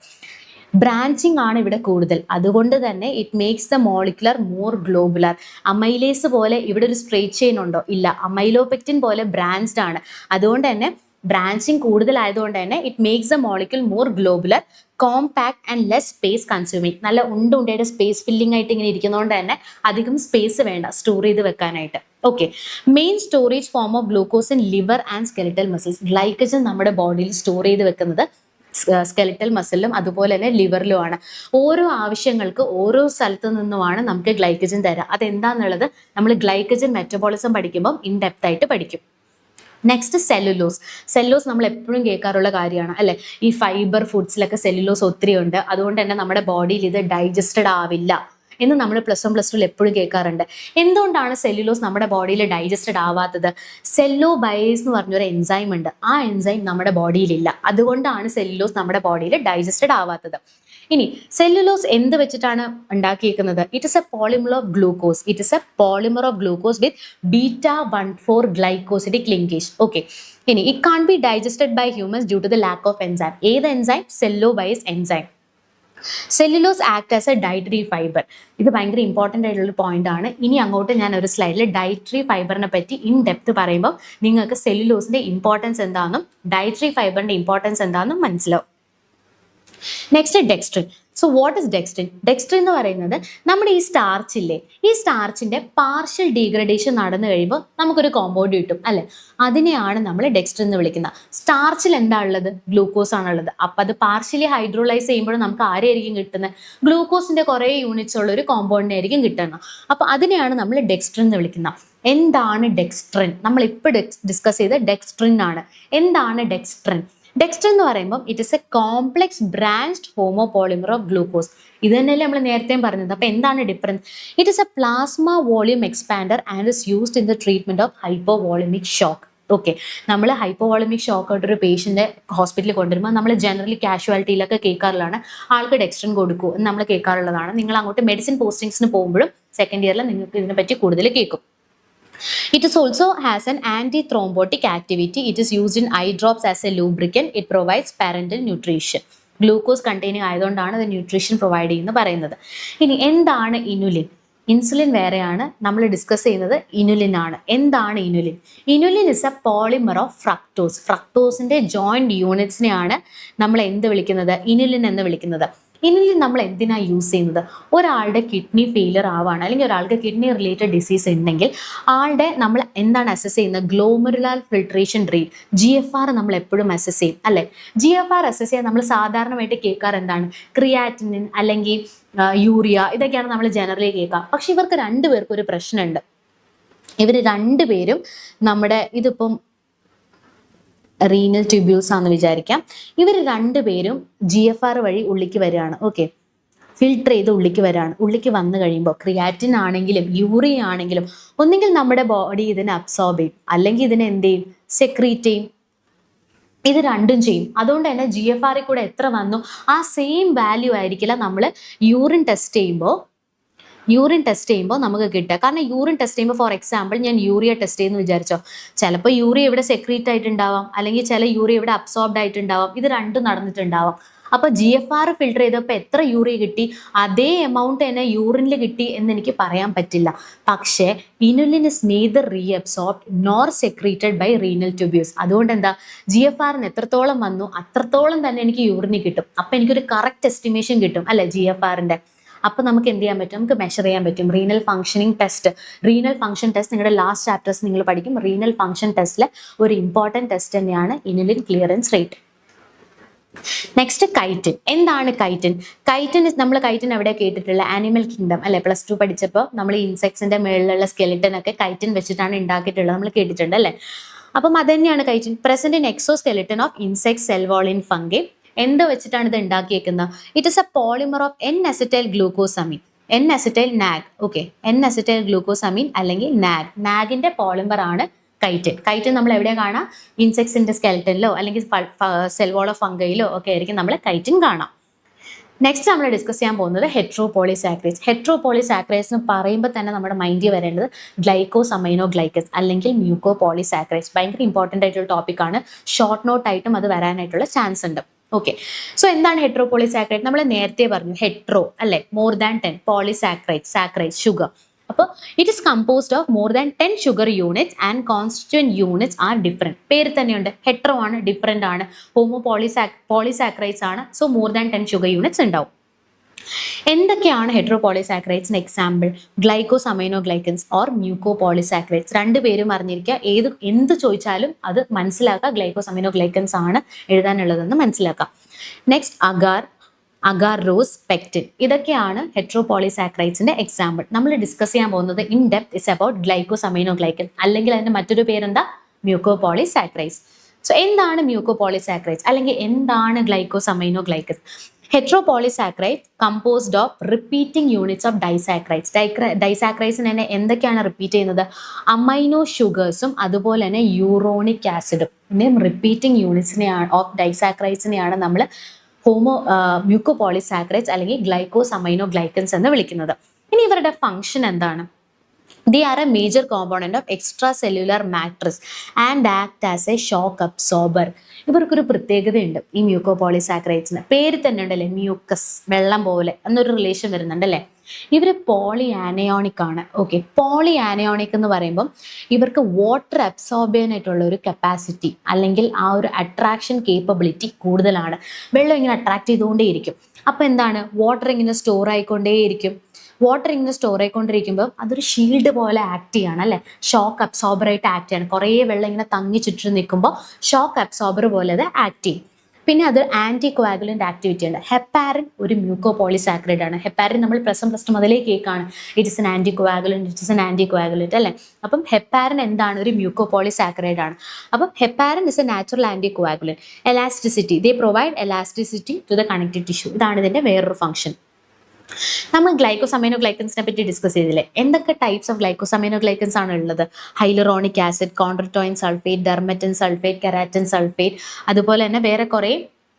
ബ്രാഞ്ചിങ് ആണ് ഇവിടെ കൂടുതൽ, അതുകൊണ്ട് തന്നെ it makes the molecular more globular. Amylose പോലെ ഇവിടെ ഒരു സ്ട്രേറ്റ് ചെയിൻ ഉണ്ടോ? ഇല്ല. അമൈലോപെക്റ്റിൻ പോലെ ബ്രാഞ്ച്ഡ് ആണ്, അതുകൊണ്ട് തന്നെ ബ്രാഞ്ചിങ് കൂടുതലായതുകൊണ്ട് തന്നെ it makes the molecule more globular, compact and less space consuming. നല്ല ഉണ്ടയുടെ സ്പേസ് ഫില്ലിംഗ് ആയിട്ട് ഇങ്ങനെ ഇരിക്കുന്നതുകൊണ്ട് തന്നെ അധികം സ്പേസ് വേണ്ട സ്റ്റോർ ചെയ്ത് വെക്കാനായിട്ട്. Okay, main storage form of glucose in liver and skeletal muscles. Glycogen നമ്മുടെ ബോഡിയിൽ സ്റ്റോർ ചെയ്ത് വെക്കുന്നത് സ്കെലിറ്റൽ മസിലും അതുപോലെ തന്നെ ലിവറിലുമാണ്. ഓരോ ആവശ്യങ്ങൾക്ക് ഓരോ സ്ഥലത്തു നിന്നുമാണ് നമുക്ക് ഗ്ലൈക്കജൻ തരാം. അതെന്താന്നുള്ളത് നമ്മൾ ഗ്ലൈക്കജൻ മെറ്റബോളിസം പഠിക്കുമ്പോൾ ഇൻ ഡെപ്ത് ആയിട്ട് പഠിക്കും. Next cellulose. സെല്ലുലോസ് നമ്മൾ എപ്പോഴും കേൾക്കാറുള്ള കാര്യമാണ് അല്ലെ. ഈ ഫൈബർ ഫുഡ്സിലൊക്കെ സെല്ലുലോസ് ഒത്തിരി ഉണ്ട്, അതുകൊണ്ട് തന്നെ നമ്മുടെ ബോഡിയിൽ ഇത് ഡൈജസ്റ്റഡ് ആവില്ല എന്ന് നമ്മൾ പ്ലസ് 1 പ്ലസ് 2 എപ്പോഴും കേൾക്കാറുണ്ട്. എന്തുകൊണ്ടാണ് സെല്ലുലോസ് നമ്മുടെ ബോഡിയിൽ ഡൈജസ്റ്റഡ് ആവാത്തത്? സെല്ലോബയേസ് എന്ന് പറഞ്ഞൊരു എൻസൈം ഉണ്ട്, ആ എൻസൈം നമ്മുടെ ബോഡിയിലില്ല, അതുകൊണ്ടാണ് സെല്ലുലോസ് നമ്മുടെ ബോഡിയിൽ ഡൈജസ്റ്റഡ് ആവാത്തത്. ഇനി സെല്ലുലോസ് എന്ത് വെച്ചിട്ടാണ് ഉണ്ടാക്കിയിരിക്കുന്നത്? It is a polymer of glucose. It is a polymer of glucose with β14 glycosidic linkage. Okay, ഇനി it can't be digested by humans due to the lack of enzyme. ഏത് enzyme? Cellobiase enzyme. Cellulose act as a dietary fibre. ഇത് ഭയങ്കര important ആയിട്ടുള്ള point ആണ്. ഇനി അങ്ങോട്ട് ഞാൻ ഒരു സ്ലൈഡിൽ ഡയറ്ററി ഫൈബറിനെ പറ്റി ഇൻ ഡെപ്ത് പറയുമ്പോൾ നിങ്ങൾക്ക് സെല്ലുലോസിന്റെ ഇമ്പോർട്ടൻസ് എന്താണെന്നും ഡയറ്ററി ഫൈബറിന്റെ ഇമ്പോർട്ടൻസ് എന്താണെന്നും മനസ്സിലാവും. Next dextrin. So what is dextrin? Dextrin എന്ന് പറയുന്നത് നമ്മുടെ ഈ സ്റ്റാർച്ച് ഇല്ലേ, ഈ സ്റ്റാർച്ചിന്റെ പാർഷ്യൽ ഡീഗ്രഡേഷൻ നടന്നു കഴിയുമ്പോൾ നമുക്കൊരു കോമ്പൗണ്ട് കിട്ടും അല്ലെ, അതിനെയാണ് നമ്മൾ ഡെക്സ്ട്രിൻ എന്ന് വിളിക്കുന്നത്. സ്റ്റാർച്ചിൽ എന്താ ഉള്ളത്? ഗ്ലൂക്കോസ് ആണുള്ളത്. അപ്പം അത് പാർഷ്യലി ഹൈഡ്രോളൈസ് ചെയ്യുമ്പോൾ നമുക്ക് ആരെയായിരിക്കും കിട്ടുന്നത്? ഗ്ലൂക്കോസിന്റെ കുറേ യൂണിറ്റ്സ് ഉള്ള ഒരു കോമ്പൗണ്ടിനെ ആയിരിക്കും കിട്ടുന്നത്. അപ്പം അതിനെയാണ് നമ്മൾ ഡെക്സ്ട്രിൻ എന്ന് വിളിക്കുന്നത്. എന്താണ് ഡെക്സ്ട്രിൻ? നമ്മൾ ഇപ്പോൾ ഡിസ്കസ് ചെയ്ത ഡെക്സ്ട്രിൻ ആണ്. എന്താണ് ഡെക്സ്ട്രിൻ? ഡെക്സ്ട്രിൻ എന്ന് പറയുമ്പോൾ it is A complex branched homopolymer of glucose. ഇത് തന്നെയല്ലേ നമ്മൾ നേരത്തെയും പറഞ്ഞത്. അപ്പോൾ എന്താണ് difference? It is A plasma volume expander and is used in the treatment of ഹൈപ്പോവോളിമിക് shock. Okay, നമ്മൾ ഹൈപ്പോവോളിമിക് ഷോക്ക് ആയിട്ടൊരു പേഷ്യൻ്റെ ഹോസ്പിറ്റലിൽ കൊണ്ടുവരുമ്പോൾ നമ്മൾ ജനറലി കാഷ്വാലിറ്റിയിലൊക്കെ കേൾക്കാറുള്ളതാണ് ആൾക്ക് ഡെക്സ്ട്രിൻ കൊടുക്കൂ എന്ന് നമ്മൾ കേൾക്കാറുള്ളതാണ്. നിങ്ങൾ അങ്ങോട്ട് മെഡിസിൻ പോസ്റ്റിങ്സിന് പോകുമ്പോഴും സെക്കൻഡ് ഇയറിൽ നിങ്ങൾക്ക് ഇതിനെപ്പറ്റി കൂടുതൽ കേൾക്കും. It is also has an antithrombotic activity. It is used in eye drops as a lubricant. It provides parental nutrition. Glucose containing ആയതുകൊണ്ടാണ് ഇത് ന്യൂട്രീഷൻ പ്രൊവൈഡ് ചെയ്യുന്നത് പറയുന്നത്. ഇനി എന്താണ് ഇനുലിൻ? ഇൻസുലിൻ വേറെയാണ്, നമ്മൾ ഡിസ്കസ് ചെയ്യുന്നത് ഇനുലിൻ ആണ്. എന്താണ് inulin? Inulin is a polymer of fructose. ഫ്രക്ടോസിന്റെ ജോയിന്റ് യൂണിറ്റ്സിനെയാണ് നമ്മൾ എന്ത് വിളിക്കുന്നത്? ഇനുലിൻ എന്ന് വിളിക്കുന്നത്. ഇനുലിൻ നമ്മൾ എന്തിനാണ് യൂസ് ചെയ്യുന്നത്? ഒരാളുടെ കിഡ്നി ഫെയിലിയർ ആവുകയാണ്, അല്ലെങ്കിൽ ഒരാൾക്ക് കിഡ്നി റിലേറ്റഡ് ഡിസീസ് ഉണ്ടെങ്കിൽ ആളുടെ നമ്മൾ എന്താണ് അസസ് ചെയ്യുന്നത്? ഗ്ലോമെറുലാർ ഫിൽട്രേഷൻ റേറ്റ്, GFR നമ്മൾ എപ്പോഴും അസസ് ചെയ്യും അല്ലേ. GFR അസസ് ചെയ്യാൻ നമ്മൾ സാധാരണമായിട്ട് കേൾക്കാറ് എന്താണ്? ക്രിയാറ്റിനിൻ അല്ലെങ്കിൽ യൂറിയ, ഇതൊക്കെയാണ് നമ്മൾ ജനറലി കേൾക്കുക. പക്ഷെ ഇവർക്ക് രണ്ടുപേർക്കും ഒരു പ്രശ്നമുണ്ട്. ഇവർ രണ്ടുപേരും നമ്മുടെ ഇതിപ്പം റീനൽ ട്യൂബ്യൂൾസ് ആണെന്ന് വിചാരിക്കാം. ഇവർ രണ്ടുപേരും GFR വഴി ഉള്ളിക്ക് വരികയാണ്. ഓക്കെ, ഫിൽട്ടർ ചെയ്ത് ഉള്ളിക്ക് വരികയാണ്. ഉള്ളിക്ക് വന്നു കഴിയുമ്പോൾ ക്രിയാറ്റിൻ ആണെങ്കിലും യൂറിയ ആണെങ്കിലും ഒന്നുകിൽ നമ്മുടെ ബോഡി ഇതിനെ അബ്സോർബ് ചെയ്യും, അല്ലെങ്കിൽ ഇതിനെ എന്ത് ചെയ്യും? സെക്രീറ്റ് ചെയ്യും. ഇത് രണ്ടും ചെയ്യും. അതുകൊണ്ട് തന്നെ GFR കൂടെ എത്ര വന്നു ആ സെയിം വാല്യൂ ആയിരിക്കില്ല നമ്മൾ യൂറിൻ ടെസ്റ്റ് ചെയ്യുമ്പോൾ നമുക്ക് കിട്ടുക. കാരണം യൂറിൻ ടെസ്റ്റ് ചെയ്യുമ്പോൾ ഫോർ എക്സാമ്പിൾ ഞാൻ യൂറിയ ടെസ്റ്റ് ചെയ്യുന്നു വിചാരിച്ചോ, ചിലപ്പോൾ യൂറിയ ഇവിടെ സെക്രീറ്റ് ആയിട്ടുണ്ടാവാം, അല്ലെങ്കിൽ ചില യൂറിയ ഇവിടെ അബ്സോർബ്ഡ് ആയിട്ടുണ്ടാവാം. ഇത് രണ്ടും നടന്നിട്ടുണ്ടാവാം. അപ്പോൾ GFR ഫിൽട്ടർ ചെയ്തപ്പോൾ എത്ര യൂറിയ കിട്ടി അതേ എമൗണ്ട് തന്നെ യൂറിനിൽ കിട്ടി എന്ന് എനിക്ക് പറയാൻ പറ്റില്ല. പക്ഷേ inulin is neither reabsorbed nor secreted by renal tubules. അതുകൊണ്ട് എന്താ, GFRന് എത്രത്തോളം വന്നു അത്രത്തോളം തന്നെ എനിക്ക് യൂറിനിൽ കിട്ടും. അപ്പം എനിക്കൊരു കറക്റ്റ് എസ്റ്റിമേഷൻ കിട്ടും അല്ലെ GFRന്റെ. അപ്പോൾ നമുക്ക് എന്ത് ചെയ്യാൻ പറ്റും? നമുക്ക് മെഷർ ചെയ്യാൻ പറ്റും. Renal functioning test, renal function test നിങ്ങളുടെ ലാസ്റ്റ് ചാപ്റ്റേഴ്സ് നിങ്ങൾ പഠിക്കും. റീനൽ ഫംഗ്ഷൻ ടെസ്റ്റിലെ ഒരു ഇമ്പോർട്ടൻറ്റ് ടെസ്റ്റ് തന്നെയാണ് inulin clearance rate. Next chitin. എന്താണ് കൈറ്റിൻ? കൈറ്റിൻ നമ്മൾ കൈറ്റിൻ എവിടെ കേട്ടിട്ടുള്ള? ആനിമൽ കിങ്ഡം അല്ലെ. +2 പഠിച്ചപ്പോൾ നമ്മൾ ഈ ഇൻസെക്ട്സിന്റെ മേളിലുള്ള സ്കെലിറ്റൻ ഒക്കെ കൈറ്റിൻ വെച്ചിട്ടാണ് ഉണ്ടാക്കിയിട്ടുള്ളത്, നമ്മൾ കേട്ടിട്ടുണ്ട് അല്ലേ. അപ്പം അത് തന്നെയാണ് chitin. Present in exoskeleton of insect cell wall in fungi. എന്ത് വെച്ചിട്ടാണ് ഇത് ഉണ്ടാക്കിയേക്കുന്നത്? It is a polymer of N-acetyl glucosamine. N-acetyl NAG. Okay, N-acetyl glucosamine അല്ലെങ്കിൽ NAG. നാഗിന്റെ പോളിമർ ആണ് കൈറ്റിൻ. കൈറ്റിൻ നമ്മൾ എവിടെ കാണാം? ഇൻസെക്ട്സിന്റെ സ്കെൽറ്റനിലോ അല്ലെങ്കിൽ സെൽ വാൾ ഓഫ് ഫംഗയിലോ ഒക്കെ ആയിരിക്കും നമ്മൾ കൈറ്റിൻ കാണാം. നെക്സ്റ്റ് നമ്മൾ ഡിസ്കസ് ചെയ്യാൻ പോകുന്നത് ഹെട്രോപോളിസാക്രൈഡ്സ്. ഹെട്രോപോളിസാക്രൈഡ്സ് എന്ന് പറയുമ്പോൾ തന്നെ നമ്മുടെ മൈൻഡിൽ വരേണ്ടത് ഗ്ലൈക്കോസമൈനോഗ്ലൈക്കൻസ് അല്ലെങ്കിൽ മ്യൂക്കോപോളിസാക്രൈഡ്സ്. ഭയങ്കര ഇമ്പോർട്ടൻ്റ് ആയിട്ടുള്ള ടോപ്പിക്കാണ്. ഷോർട്ട് നോട്ട് ആയിട്ടും അത് വരാനായിട്ടുള്ള ചാൻസ് ഉണ്ട്. ഓക്കെ, സോ എന്താണ് ഹെട്രോപോളിസാക്രൈഡ്? നമ്മൾ നേരത്തെ പറഞ്ഞു ഹെട്രോ അല്ലെ, more than 10, polysaccharide, saccharide sugar. അപ്പോൾ it is composed of more than 10 sugar units and constituent units are different. പേര് തന്നെയുണ്ട്, ഹെട്രോ ആണ്, ഡിഫറെന്റ് ആണ്. പോളിസാക്രൈഡ്സ് ആണ്, so more than 10 sugar units ഉണ്ടാവും. എന്തൊക്കെയാണ് ഹെട്രോപോളിസാക്രൈഡ്സിന് എക്സാമ്പിൾ? ഗ്ലൈക്കോസമൈനോഗ്ലൈക്കൻസ് ഓർ മ്യൂക്കോപോളിസാക്രൈഡ്സ്. രണ്ടുപേരും അറിഞ്ഞിരിക്കുക. എന്ത് ചോദിച്ചാലും അത് മനസ്സിലാക്കുക, ഗ്ലൈക്കോസമൈനോഗ്ലൈക്കൻസ് ആണ് എഴുതാനുള്ളതെന്ന് മനസ്സിലാക്കാം. Next agarose, pectin. ഇതൊക്കെയാണ് ഹെട്രോപോളിസാക്രൈഡ്സിന്റെ എക്സാമ്പിൾ. നമ്മൾ ഡിസ്കസ് ചെയ്യാൻ പോകുന്നത് ഇൻ ഡെപ്ത് ഇസ് അബൌട്ട് ഗ്ലൈക്കോസമൈനോഗ്ലൈക്കൻ, അല്ലെങ്കിൽ അതിന്റെ മറ്റൊരു പേരെന്താ? മ്യൂക്കോപോളിസാക്രൈഡ്സ്. സോ എന്താണ് മ്യൂക്കോപോളിസാക്രൈഡ്സ് അല്ലെങ്കിൽ എന്താണ് glycosaminoglycans? Heteropolysaccharide composed of repeating units of disaccharides. ഡൈസാക്രൈഡ്സിന് തന്നെ എന്തൊക്കെയാണ് റിപ്പീറ്റ് ചെയ്യുന്നത്? അമൈനോ ഷുഗേഴ്സും അതുപോലെ തന്നെ യൂറോണിക് ആസിഡും. പിന്നെ റിപ്പീറ്റിംഗ് യൂണിറ്റ്സിനെയാണ് ഓഫ് ഡൈസാക്രൈഡ്സിനെയാണ് നമ്മൾ മ്യൂക്കോപോളിസാക്രൈഡ്സ് അല്ലെങ്കിൽ ഗ്ലൈക്കോസമൈനോഗ്ലൈക്കൻസ് എന്ന് വിളിക്കുന്നത്. ഇനി ഇവരുടെ ഫംഗ്ഷൻ എന്താണ്? They are a major component of extracellular matrix and act as a shock absorber. ഇവർക്കൊരു പ്രത്യേകതയുണ്ട് ഈ മ്യൂക്കോപോളിസാക്രൈഡ്സിന്. പേര് തന്നെ ഉണ്ടല്ലേ, മ്യൂക്കസ്, വെള്ളം പോലെ എന്നൊരു റിലേഷൻ വരുന്നുണ്ടല്ലേ. ഇവർ പോളി ആനയോണിക് ആണ്. ഓക്കെ, പോളി ആനയോണിക് എന്ന് പറയുമ്പം ഇവർക്ക് വാട്ടർ അബ്സോർബ് ചെയ്യാനായിട്ടുള്ള ഒരു കപ്പാസിറ്റി അല്ലെങ്കിൽ ആ ഒരു അട്രാക്ഷൻ കേപ്പബിലിറ്റി കൂടുതലാണ്. വെള്ളം ഇങ്ങനെ അട്രാക്ട് ചെയ്തുകൊണ്ടേയിരിക്കും. അപ്പം എന്താണ്, വാട്ടർ ഇങ്ങനെ സ്റ്റോർ ആയിക്കൊണ്ടേയിരിക്കും. വാട്ടർ ഇങ്ങനെ സ്റ്റോർ ആയിക്കൊണ്ടിരിക്കുമ്പോൾ അതൊരു ഷീൽഡ് പോലെ ആക്ട് ചെയ്യാണ് അല്ലെ, ഷോക്ക് അബ്സോർബറായിട്ട് ആക്ട് ചെയ്യാണ്. കുറേ വെള്ളം ഇങ്ങനെ തങ്ങി ചുറ്റും നിൽക്കുമ്പോൾ ഷോക്ക് അബ്സോർബർ പോലെ അത് ആക്ട് ചെയ്യും. പിന്നെ അത് ആന്റി കോയാഗുലന്റ് ആക്ടിവിറ്റി ഉണ്ട്. ഹെപ്പാരിൻ ഒരു മ്യൂക്കോപോളിസാക്രൈഡ് ആണ്. ഹെപ്പാരിൻ നമ്മൾ പ്ലസ് ടു മുതലേ കേൾക്കാണ്, it is an anticoagulant അല്ലെ. അപ്പം ഹെപ്പാരിൻ എന്താണ്? ഒരു മ്യൂക്കോപോളിസാക്രൈഡ് ആണ്. അപ്പം heparin is a natural anticoagulant. Elasticity, they provide elasticity to the connective tissue. ഇതാണ് ഇതിന്റെ വേറൊരു ഫംഗ്ഷൻ. നമ്മൾ ഗ്ലൈക്കോസമൈനോഗ്ലൈക്കൻസിനെ പറ്റി ഡിസ്കസ് ചെയ്തില്ലേ? എന്തൊക്കെ ടൈപ്സ് ഓഫ് ഗ്ലൈക്കോസമൈനോഗ്ലൈക്കൻസ് ആണ് ഉള്ളത്? Hyaluronic acid, chondroitin sulphate, dermatan sulphate, keratin sulphate, അതുപോലെ തന്നെ വേറെ കുറേ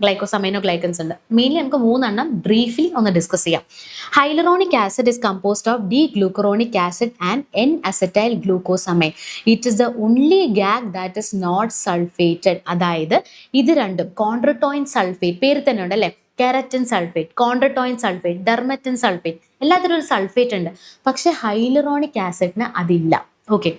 ഗ്ലൈക്കോസമൈനോഗ്ലൈക്കൻസ് ഉണ്ട്. മെയിൻലി നമുക്ക് 3 ബ്രീഫ്ലി ഒന്ന് ഡിസ്കസ് ചെയ്യാം. Hyaluronic acid is composed of D glucuronic acid and N acetyl glucosamine. It is the only GAG that is not sulphated. അതായത് ഇത് രണ്ടും കോൺട്രറ്റോയിൻ സൾഫേറ്റ്, പേര് തന്നെ ഉണ്ട് അല്ലേ, keratin sulphate, chondroitin sulphate, dermatan sulphate, എല്ലാത്തിനും ഒരു സൾഫേറ്റ് ഉണ്ട്. പക്ഷെ ഹൈലറോണിക് ആസിഡിന് അതില്ല. ഓക്കെ,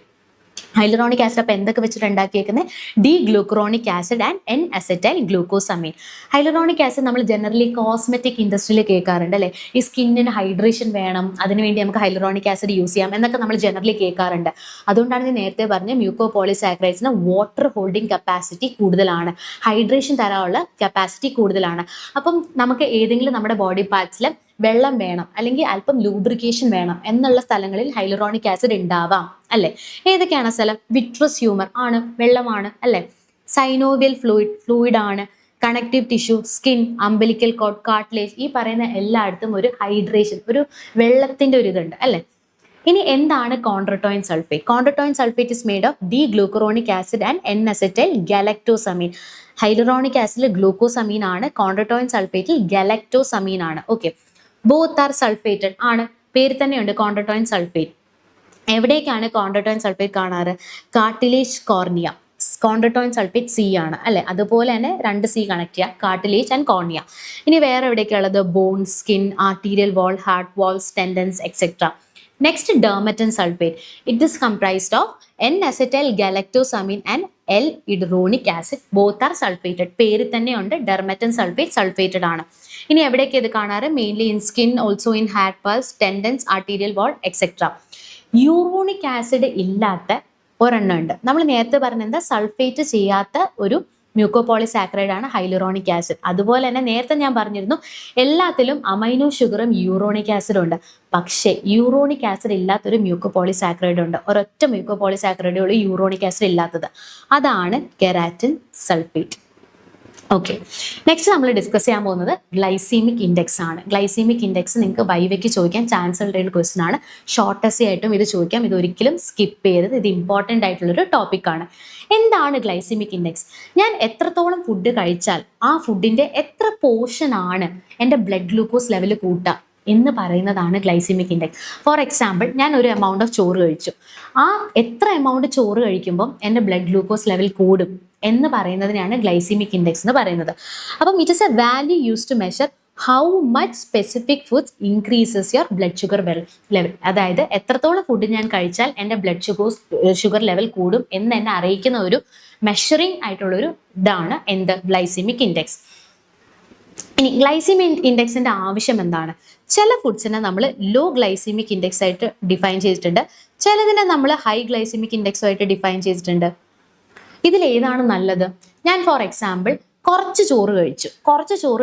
ഹൈലറോണിക് ആസിഡ് അപ്പോൾ എന്തൊക്കെ വെച്ചിട്ട് ഉണ്ടാക്കിയേക്കുന്നത്? D glucuronic acid and N acetyl glucosamine. Hyaluronic acid നമ്മൾ ജനറലി കോസ്മെറ്റിക് ഇൻഡസ്ട്രിയിൽ കേൾക്കാറുണ്ട് അല്ലേ, ഈ സ്കിന്നിന് ഹൈഡ്രേഷൻ വേണം, അതിനുവേണ്ടി നമുക്ക് ഹൈലറോണിക് ആസിഡ് യൂസ് ചെയ്യാം എന്നൊക്കെ നമ്മൾ ജനറലി കേൾക്കാറുണ്ട്. അതുകൊണ്ടാണ് ഞാൻ നേരത്തെ പറഞ്ഞ മ്യൂക്കോപോളിസാക്രൈഡ്സിന് വാട്ടർ ഹോൾഡിംഗ് കപ്പാസിറ്റി കൂടുതലാണ്, ഹൈഡ്രേഷൻ തരാനുള്ള കപ്പാസിറ്റി കൂടുതലാണ്. അപ്പം നമുക്ക് ഏതെങ്കിലും നമ്മുടെ ബോഡി പാർട്സിൽ വെള്ളം വേണം അല്ലെങ്കിൽ അല്പം ലൂബ്രിക്കേഷൻ വേണം എന്നുള്ള സ്ഥലങ്ങളിൽ ഹൈലറോണിക് ആസിഡ് ഉണ്ടാവാം അല്ലെ. ഏതൊക്കെയാണ് സ്ഥലം? വിട്രസ് ഹ്യൂമർ ആണ്, വെള്ളമാണ് അല്ലെ. സൈനോവിയൽ ഫ്ലൂയിഡ് ആണ്, connective tissue, skin, അംബലിക്കൽ code, cartilage, ഈ പറയുന്ന എല്ലായിടത്തും ഒരു ഹൈഡ്രേഷൻ, ഒരു വെള്ളത്തിന്റെ ഒരു ഇതുണ്ട് അല്ലെ. ഇനി എന്താണ് chondroitin sulphate? Chondroitin sulphate is made of D glucuronic acid and N acetyl galactosamine. Hyaluronic ആസിഡിൽ ഗ്ലൂക്കോസമീൻ ആണ്, കോൺട്രറ്റോയിൻ സൾഫേറ്റിൽ ഗാലക്ടോസമീൻ ആണ്. ഓക്കെ, ബോത്ത് ആർ സൾഫേറ്റഡ് ആണ്, പേര് തന്നെയുണ്ട് കോൺട്രറ്റോയിൻ സൾഫേറ്റ്. എവിടേക്കാണ് കോൺട്രറ്റോയിൻ സൾഫേറ്റ് കാണാറ്? Cartilage, cornea. Chondroitin sulphate C ആണ് അല്ലെ, അതുപോലെ തന്നെ 2 C കണക്ട് ചെയ്യുക, കാർട്ടിലേജ് ആൻഡ് കോർണിയ. ഇനി വേറെ എവിടേക്കുള്ളത്? Bone, skin, arterial wall, heart walls, tendons etcetera. Next dermatan sulphate. It is comprised of N acetyl galactosamine and L iduronic acid. Both are sulphated, പേര് തന്നെയുണ്ട് ഡെർമറ്റൻ സൾഫേറ്റ് സൾഫേറ്റഡ് ആണ്. ഇനി എവിടേക്ക് ഇത് കാണാറ്? Mainly in skin, also in heart walls, tendons, arterial wall etcetera. Uronic acid ഇല്ലാത്ത ഒരെണ്ണം ഉണ്ട്. നമ്മൾ നേരത്തെ പറഞ്ഞ എന്താ, സൾഫേറ്റ് ചെയ്യാത്ത ഒരു മ്യൂക്കോപോളിസാക്രൈഡ് ആണ് ഹൈലറോണിക് ആസിഡ്. അതുപോലെ തന്നെ നേരത്തെ ഞാൻ പറഞ്ഞിരുന്നു എല്ലാത്തിലും അമൈനോ ഷുഗറും യൂറോണിക് ആസിഡും ഉണ്ട്. പക്ഷേ യൂറോണിക് ആസിഡ് ഇല്ലാത്തൊരു മ്യൂക്കോപോളിസാക്രൈഡ് ഉണ്ട്. ഒരൊറ്റ മ്യൂക്കോപോളിസാക്രൈഡേ ഉള്ളൂ യൂറോണിക് ആസിഡ് ഇല്ലാത്തത്. അതാണ് കെരാറ്റിൻ സൾഫേറ്റ്. ഓക്കെ, നെക്സ്റ്റ് നമ്മൾ ഡിസ്കസ് ചെയ്യാൻ പോകുന്നത് ഗ്ലൈസീമിക് ഇൻഡെക്സ് ആണ്. ഗ്ലൈസീമിക് ഇൻഡെക്സ് നിങ്ങൾക്ക് ബൈവയ്ക്ക് ചോദിക്കാൻ ചാൻസ് ഉള്ള ഒരു ക്വസ്റ്റൻ ആണ്. ഷോർട്ട് എസ്സേ ആയിട്ടും ഇത് ചോദിക്കാം. ഇത് ഒരിക്കലും സ്കിപ്പ് ചെയ്യരുത്. ഇത് ഇമ്പോർട്ടൻ്റ് ആയിട്ടുള്ളൊരു ടോപ്പിക്കാണ്. എന്താണ് ഗ്ലൈസീമിക് ഇൻഡെക്സ്? ഞാൻ എത്രത്തോളം ഫുഡ് കഴിച്ചാൽ ആ ഫുഡിൻ്റെ എത്ര പോർഷൻ ആണ് എൻ്റെ ബ്ലഡ് ഗ്ലൂക്കോസ് ലെവൽ കൂട്ടുക എന്ന് പറയുന്നതാണ് ഗ്ലൈസീമിക് ഇൻഡെക്സ്. ഫോർ എക്സാമ്പിൾ, ഞാൻ ഒരു എമൗണ്ട് ഓഫ് ചോറ് കഴിച്ചു. ആ എത്ര എമൗണ്ട് ചോറ് കഴിക്കുമ്പം എൻ്റെ ബ്ലഡ് ഗ്ലൂക്കോസ് ലെവൽ കൂടും എന്ന് പറയുന്നതിനാണ് ഗ്ലൈസീമിക് ഇൻഡെക്സ് എന്ന് പറയുന്നത്. അപ്പം it is a value use to measure how much specific foods increases your blood sugar level. അതായത് എത്രത്തോളം ഫുഡ് ഞാൻ കഴിച്ചാൽ എൻ്റെ ബ്ലഡ് ഷുഗർ ലെവൽ കൂടും എന്ന് എന്നെ അറിയിക്കുന്ന ഒരു മെഷറിംഗ് ആയിട്ടുള്ളൊരു ഇതാണ് എന്ത് ഗ്ലൈസീമിക് ഇൻഡെക്സ്. ഇനി ഗ്ലൈസീമിക് ഇൻഡെക്സിന്റെ ആവശ്യം എന്താണ്? ചില ഫുഡ്സിനെ നമ്മൾ ലോ ഗ്ലൈസീമിക് ഇൻഡെക്സ് ആയിട്ട് ഡിഫൈൻ ചെയ്തിട്ടുണ്ട്, ചിലതിനെ നമ്മൾ ഹൈ ഗ്ലൈസീമിക് ഇൻഡെക്സുമായിട്ട് ഡിഫൈൻ ചെയ്തിട്ടുണ്ട്. ഇതിൽ ഏതാണ് നല്ലത്? ഞാൻ ഫോർ എക്സാമ്പിൾ കുറച്ച് ചോറ്